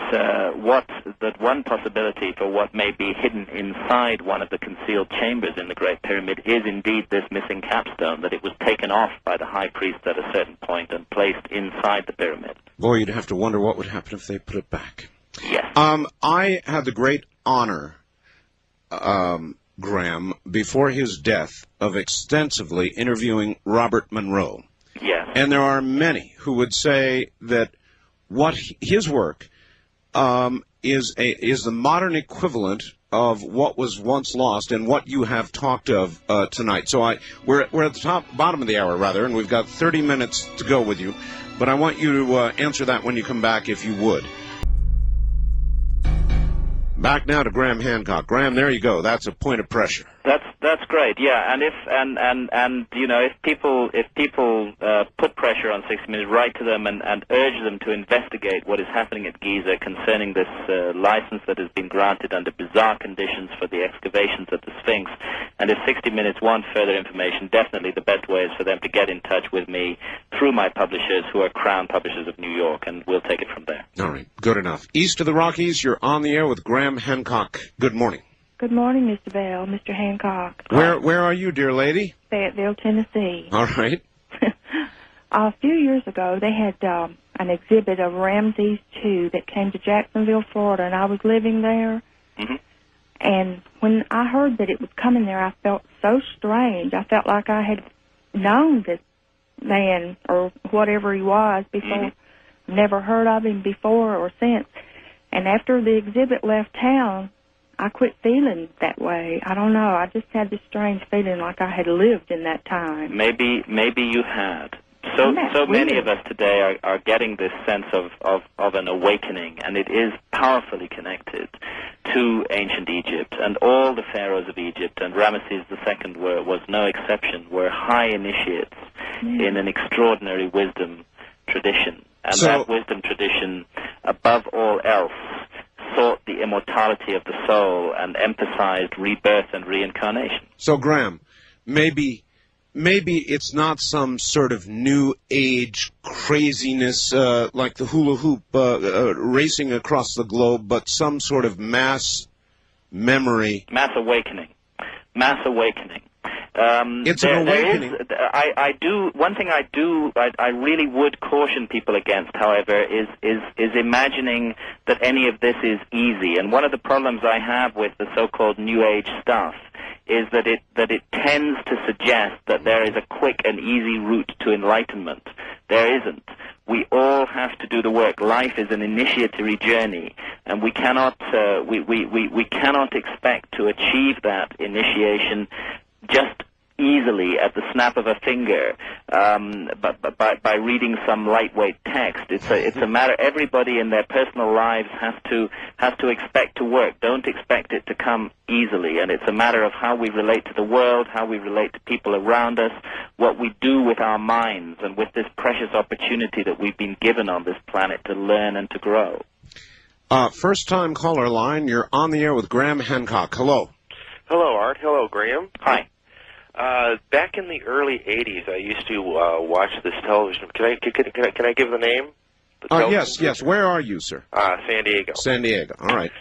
one possibility for what may be hidden inside one of the concealed chambers in the Great Pyramid is indeed this missing capstone, that it was taken off by the high priest at a certain point and placed inside the pyramid. Boy, you'd have to wonder what would happen if they put it back. Yes. I had the great honor, Graham, before his death, of extensively interviewing Robert Monroe. Yes. And there are many who would say that what his work is the modern equivalent of what was once lost and what you have talked of tonight. So we're at the bottom of the hour, rather, and we've got 30 minutes to go with you. But I want you to answer that when you come back, if you would. Back now to Graham Hancock. Graham, there you go. That's a point of pressure. That's great. Yeah, and if people put pressure on 60 Minutes, write to them and urge them to investigate what is happening at Giza concerning this license that has been granted under bizarre conditions for the excavations at the Sphinx. And if 60 Minutes want further information, definitely the best way is for them to get in touch with me through my publishers, who are Crown Publishers of New York, and we'll take it from there. All right, good enough. East of the Rockies, you're on the air with Graham Hancock. Good morning. Good morning, Mr. Bell, Mr. Hancock. Where are you, dear lady? Fayetteville, Tennessee. All right. A few years ago, they had an exhibit of Ramses II that came to Jacksonville, Florida, and I was living there. Mm-hmm. And when I heard that it was coming there, I felt so strange. I felt like I had known this man or whatever he was before. Mm-hmm. Never heard of him before or since. And after the exhibit left town, I quit feeling that way. I don't know. I just had this strange feeling like I had lived in that time. Maybe you had. So many of us today are getting this sense of an awakening, and it is powerfully connected to ancient Egypt. And all the pharaohs of Egypt, and Ramesses II was no exception, were high initiates in an extraordinary wisdom tradition. And that wisdom tradition, above all else, sought the immortality of the soul and emphasized rebirth and reincarnation. So, Graham, maybe it's not some sort of new age craziness like the hula hoop racing across the globe, but some sort of mass memory. Mass awakening. It's an awakening. One thing I really would caution people against, however, is imagining that any of this is easy. And one of the problems I have with the so-called New Age stuff is that it tends to suggest that there is a quick and easy route to enlightenment. There isn't. We all have to do the work. Life is an initiatory journey, and we cannot we cannot expect to achieve that initiation just easily at the snap of a finger, but by reading some lightweight text. It's a matter. Everybody in their personal lives has to expect to work. Don't expect it to come easily. And it's a matter of how we relate to the world, how we relate to people around us, what we do with our minds, and with this precious opportunity that we've been given on this planet to learn and to grow. First-time caller line. You're on the air with Graham Hancock. Hello. Hello, Art. Hello, Graham. Hi. Back in the early '80s, I used to watch this television. Can I give the name? Yes. Where are you, sir? San Diego. San Diego. All right.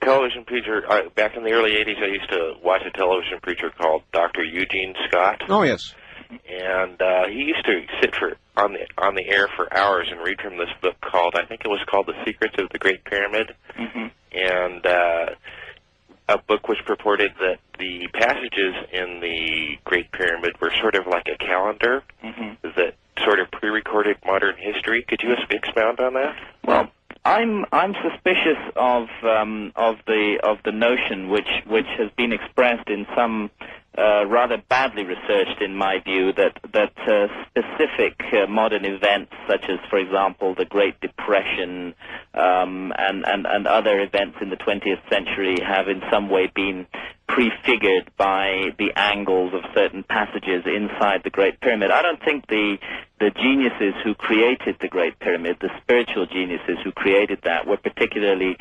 Television preacher. Back in the early '80s, I used to watch a television preacher called Dr. Eugene Scott. Oh, yes. And he used to sit on the air for hours and read from this book called, I think it was called, The Secrets of the Great Pyramid. Mm-hmm. And a book which purported that the passages in the Great Pyramid were sort of like a calendar that sort of pre-recorded modern history. Could you expound on that? Well, I'm suspicious of the notion which has been expressed in some rather badly researched, in my view, that specific modern events, such as, for example, the Great Depression and other events in the 20th century, have in some way been prefigured by the angles of certain passages inside the Great Pyramid. I don't think the geniuses who created the Great Pyramid, the spiritual geniuses who created that, were particularly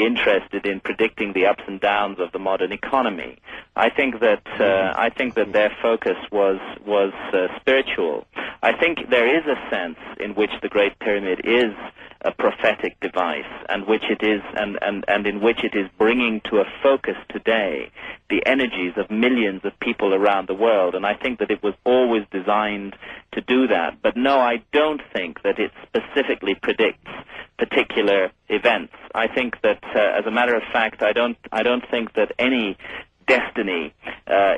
interested in predicting the ups and downs of the modern economy. I think that their focus was spiritual. I think there is a sense in which the Great Pyramid is a prophetic device, and which it is, and in which it is bringing to a focus today the energies of millions of people around the world. And I think that it was always designed to do that. But no, I don't think that it specifically predicts particular events. I think that, as a matter of fact, I don't think that any destiny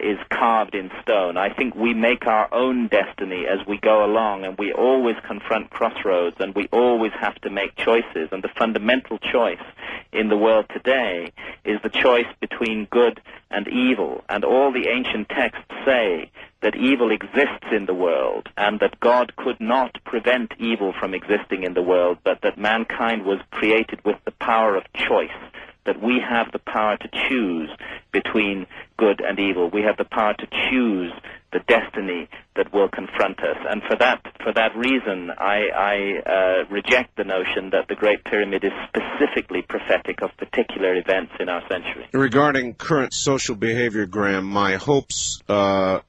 is carved in stone. I think we make our own destiny as we go along, and we always confront crossroads, and we always have to make choices. And the fundamental choice in the world today is the choice between good and evil. And all the ancient texts say that evil exists in the world, and that God could not prevent evil from existing in the world, but that mankind was created with the power of choice, that we have the power to choose between good and evil. We have the power to choose the destiny that will confront us. And for that reason, I reject the notion that the Great Pyramid is specifically prophetic of particular events in our century. Regarding current social behavior, Graham, my hopes are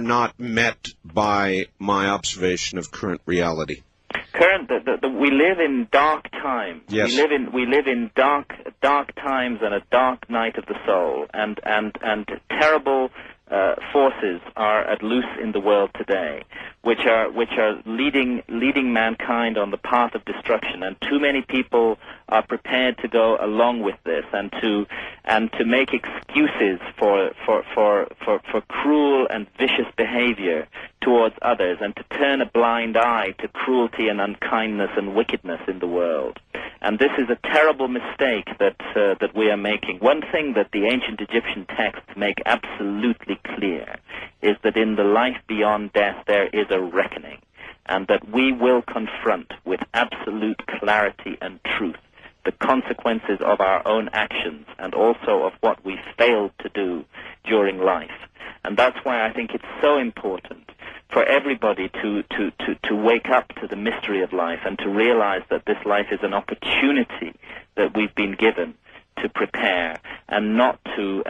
not met by my observation of current reality. We live in dark times. Yes. We live in dark times and a dark night of the soul, and terrible forces are at loose in the world today, which are leading mankind on the path of destruction. And too many people are prepared to go along with this, and to make excuses for cruel and vicious behavior towards others, and to turn a blind eye to cruelty and unkindness and wickedness in the world. And this is a terrible mistake that we are making. One thing that the ancient Egyptian texts make absolutely clear is that in the life beyond death there is a reckoning, and that we will confront with absolute clarity and truth the consequences of our own actions, and also of what we failed to do during life. And that's why I think it's so important for everybody to wake up to the mystery of life, and to realize that this life is an opportunity that we've been given to prepare, and not to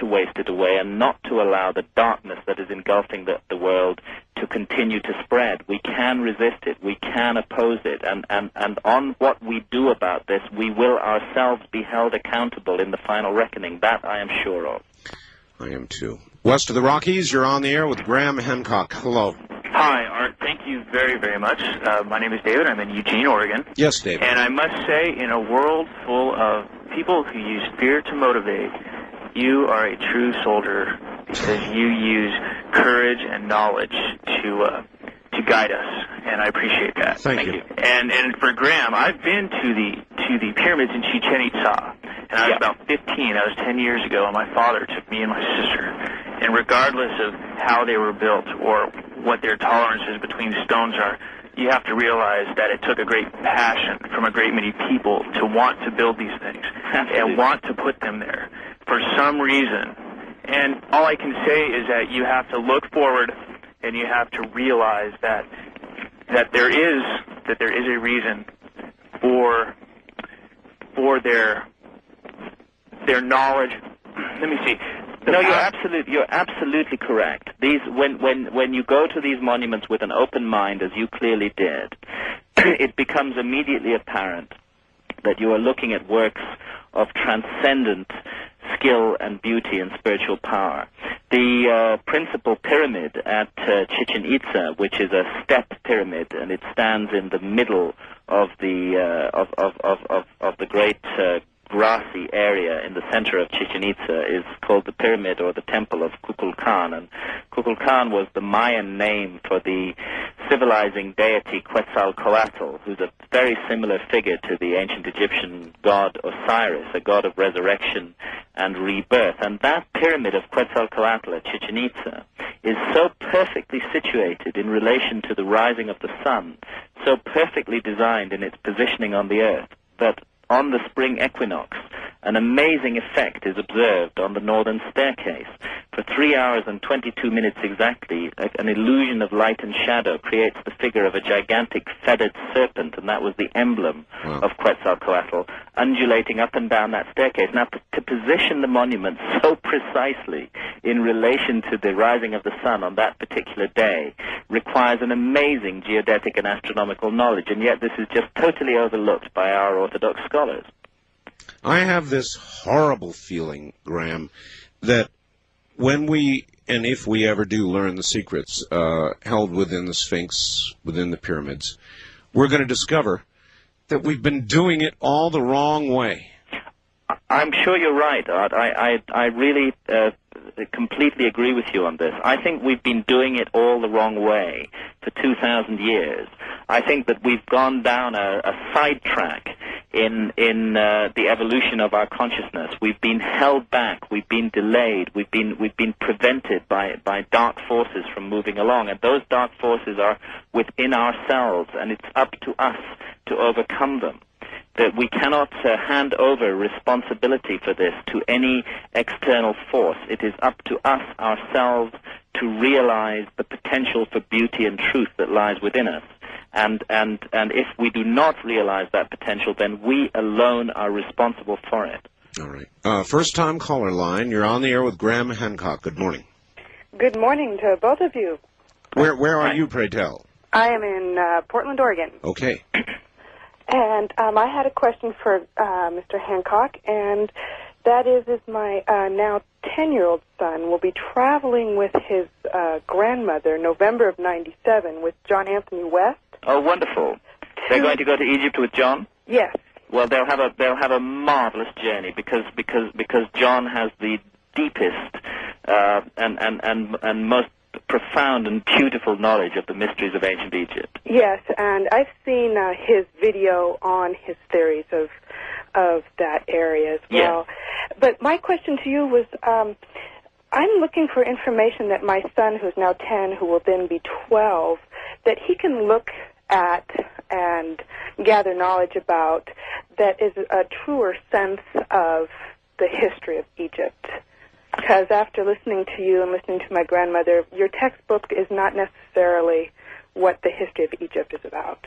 waste it away, and not to allow the darkness that is engulfing the world to continue to spread. We can resist it, we can oppose it, and on what we do about this, we will ourselves be held accountable in the final reckoning. That I am sure of. I am too. West of the Rockies, you're on the air with Graham Hancock. Hello. Hi, Art. Thank you very, very much. My name is David. I'm in Eugene, Oregon. Yes, David. And I must say, in a world full of people who use fear to motivate, you are a true soldier because you use courage and knowledge to guide us, and I appreciate that. Thank you. And for Graham, I've been to the pyramids in Chichen Itza, and I was about 15. That was 10 years ago, and my father took me and my sister. And regardless of how they were built or what their tolerances between stones are, you have to realize that it took a great passion from a great many people to want to build these things and want to put them there for some reason. And all I can say is that you have to look forward and you have to realize that there is a reason for their knowledge. Let me see. No, you're absolutely correct. These, when you go to these monuments with an open mind, as you clearly did, it becomes immediately apparent that you are looking at works of transcendent skill and beauty and spiritual power. The principal pyramid at Chichen Itza, which is a step pyramid, and it stands in the middle of the great grassy area in the center of Chichen Itza, is called the pyramid or the temple of Kukulkan. And Kukulkan was the Mayan name for the civilizing deity Quetzalcoatl, who's a very similar figure to the ancient Egyptian god Osiris, a god of resurrection and rebirth. And that pyramid of Quetzalcoatl at Chichen Itza is so perfectly situated in relation to the rising of the sun, so perfectly designed in its positioning on the earth, that on the spring equinox, an amazing effect is observed on the northern staircase. For 3 hours and 22 minutes exactly, an illusion of light and shadow creates the figure of a gigantic feathered serpent, and that was the emblem of Quetzalcoatl, undulating up and down that staircase. Now, to position the monument so precisely in relation to the rising of the sun on that particular day requires an amazing geodetic and astronomical knowledge, and yet this is just totally overlooked by our Orthodox scholars. I have this horrible feeling, Graham, that when we, and if we ever do learn the secrets held within the Sphinx, within the pyramids, we're going to discover that we've been doing it all the wrong way. I'm sure you're right, Art. I really completely agree with you on this. I think we've been doing it all the wrong way for 2,000 years. I think that we've gone down a sidetrack in the evolution of our consciousness. We've been held back. We've been delayed. We've been prevented by dark forces from moving along, and those dark forces are within ourselves, and it's up to us to overcome them. That we cannot hand over responsibility for this to any external force. It is up to us ourselves to realize the potential for beauty and truth that lies within us. And if we do not realize that potential, then we alone are responsible for it. All right. First-time caller line. You're on the air with Graham Hancock. Good morning. Good morning to both of you. Where are you, pray tell? I am in Portland, Oregon. Okay. And I had a question for Mr. Hancock, and that is my now 10-year-old son will be traveling with his grandmother November of '97 with John Anthony West. Oh, wonderful! They're going to go to Egypt with John? Yes. Well, they'll have a marvelous journey because John has the deepest and most profound and beautiful knowledge of the mysteries of ancient Egypt. Yes, and I've seen his video on his theories of that area as well. Yes. But my question to you was, I'm looking for information that my son, who's now 10, who will then be 12, that he can look at and gather knowledge about that is a truer sense of the history of Egypt. Because after listening to you and listening to my grandmother, your textbook is not necessarily what the history of Egypt is about.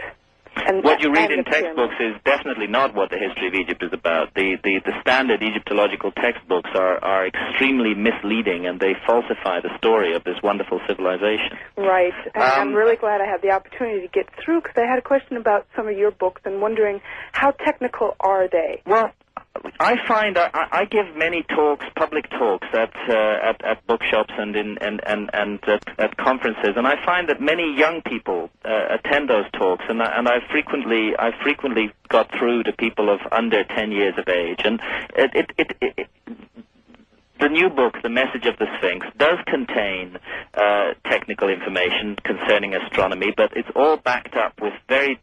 And what you read in textbooks is definitely not what the history of Egypt is about. The standard Egyptological textbooks are extremely misleading, and they falsify the story of this wonderful civilization. Right. And I'm really glad I had the opportunity to get through, because I had a question about some of your books and wondering how technical are they? Well, I find I give many talks, public talks at bookshops and at conferences, and I find that many young people attend those talks, and I frequently got through to people of under 10 years of age, and the new book, The Message of the Sphinx, does contain technical information concerning astronomy, but it's all backed up with very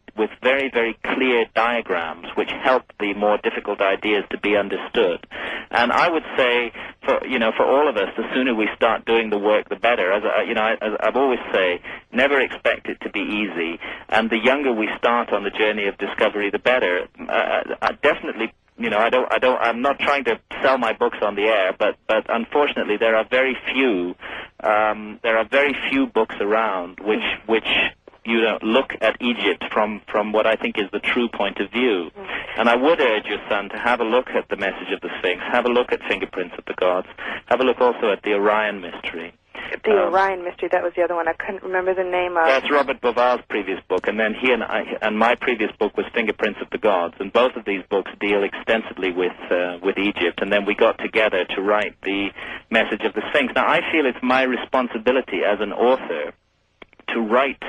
clear diagrams which help the more difficult ideas to be understood. And I would say, for all of us, the sooner we start doing the work, the better. As I've always say, never expect it to be easy. And the younger we start on the journey of discovery, the better. I definitely. I'm not trying to sell my books on the air, but unfortunately there are very few books around which look at Egypt from what I think is the true point of view. And I would urge your son to have a look at The Message of the Sphinx, have a look at Fingerprints of the Gods, have a look also at the Orion Mystery. The Orion Mystery, that was the other one. I couldn't remember the name of. That's Robert Bauval's previous book, and then he and my previous book was Fingerprints of the Gods, and both of these books deal extensively with Egypt, and then we got together to write The Message of the Sphinx. Now, I feel it's my responsibility as an author to write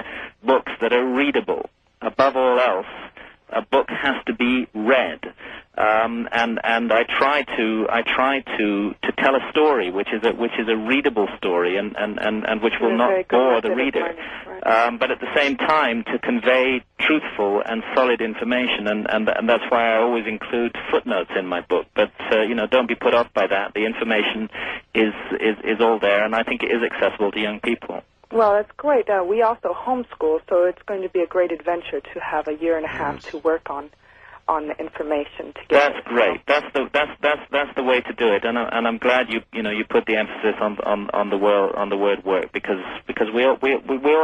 books that are readable. Above all else, a book has to be read, and I try to tell a story which is a readable story and which will not bore the reader, but at the same time to convey truthful and solid information, and that's why I always include footnotes in my book. But don't be put off by that. The information is all there, and I think it is accessible to young people. Well, that's great. We also homeschool, so it's going to be a great adventure to have a year and a half to work on the information together. That's great. That's the way to do it, and I'm glad you put the emphasis on the word work, because we all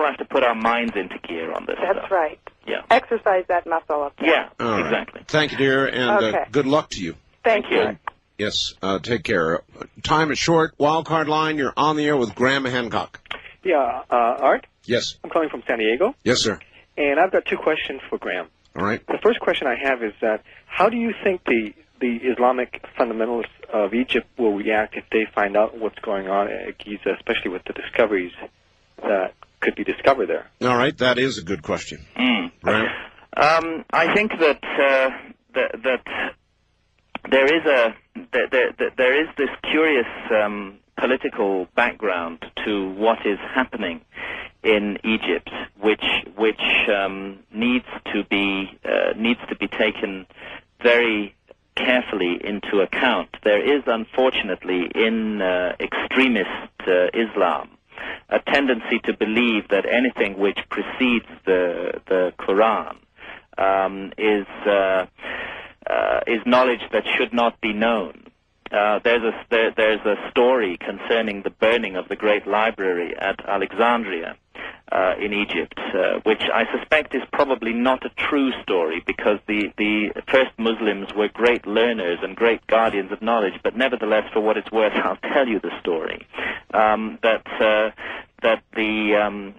have to put our minds into gear on this. That's stuff. Right. Yeah. Exercise that muscle up there. Yeah. All right. Exactly. Thank you, dear, and Okay. good luck to you. Thank you. Yes. Take care. Time is short. Wildcard line. You're on the air with Graham Hancock. Yeah, Art? Yes. I'm calling from San Diego. Yes, sir. And I've got two questions for Graham. All right. The first question I have is that how do you think the Islamic fundamentalists of Egypt will react if they find out what's going on at Giza, especially with the discoveries that could be discovered there? All right. That is a good question. Graham? I think that there is this curious political background to what is happening in Egypt, which needs to be taken very carefully into account. There is, unfortunately, in extremist Islam, a tendency to believe that anything which precedes the Quran is knowledge that should not be known. There's a story concerning the burning of the great library at Alexandria in Egypt, which I suspect is probably not a true story, because the first Muslims were great learners and great guardians of knowledge. But nevertheless, for what it's worth, I'll tell you the story.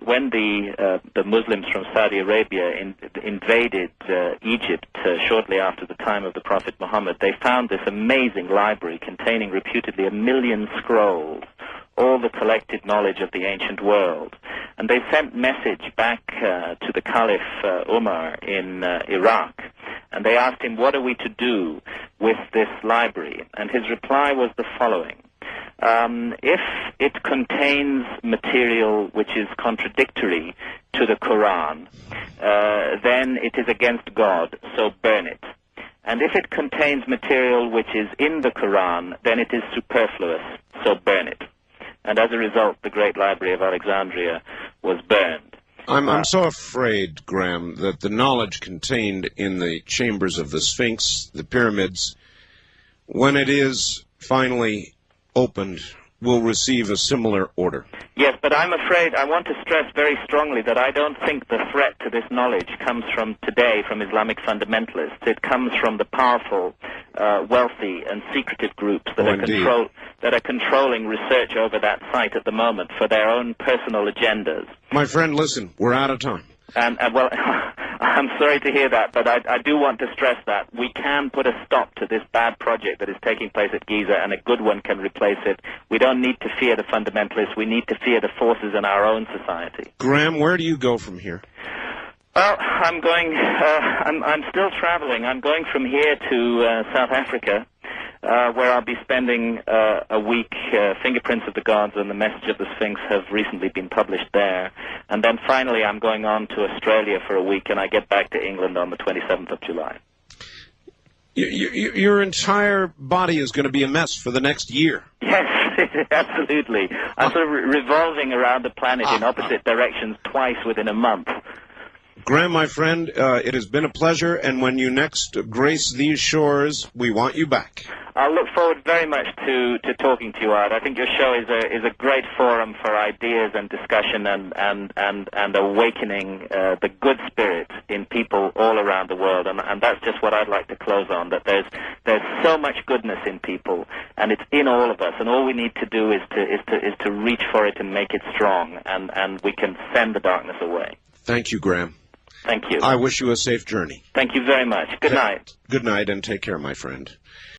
When the Muslims from Saudi Arabia invaded Egypt shortly after the time of the Prophet Muhammad, they found this amazing library containing reputedly 1 million scrolls, all the collected knowledge of the ancient world. And they sent message back to the Caliph Umar in Iraq, and they asked him, what are we to do with this library? And his reply was the following. If it contains material which is contradictory to the Quran, then it is against God, so burn it. And if it contains material which is in the Quran, then it is superfluous, so burn it. And as a result, the great library of Alexandria was burned. I'm so afraid, Graham, that the knowledge contained in the chambers of the Sphinx, the pyramids, when it is finally opened, will receive a similar order. Yes, but I'm afraid I want to stress very strongly that I don't think the threat to this knowledge comes from today, from Islamic fundamentalists. It comes from the powerful, wealthy, and secretive groups that are controlling research over that site at the moment for their own personal agendas. My friend, listen, we're out of time. Well, I'm sorry to hear that, but I do want to stress that we can put a stop to this bad project that is taking place at Giza, and a good one can replace it. We don't need to fear the fundamentalists. We need to fear the forces in our own society. Graham, where do you go from here? Well, I'm going. I'm still traveling. I'm going from here to South Africa, where I'll be spending a week. Fingerprints of the Gods and the Message of the Sphinx have recently been published there, and then finally I'm going on to Australia for a week, and I get back to England on the 27th of July. Your entire body is going to be a mess for the next year. Yes, absolutely. I'm sort of revolving around the planet in opposite directions twice within a month. Graham, my friend, it has been a pleasure, and when you next grace these shores, we want you back. I look forward very much to talking to you, Art. I think your show is a great forum for ideas and discussion and awakening the good spirit in people all around the world, and that's just what I'd like to close on. That there's so much goodness in people, and it's in all of us, and all we need to do is to reach for it and make it strong, and we can send the darkness away. Thank you, Graham. Thank you. I wish you a safe journey. Thank you very much. Good night. Good night, and take care, my friend.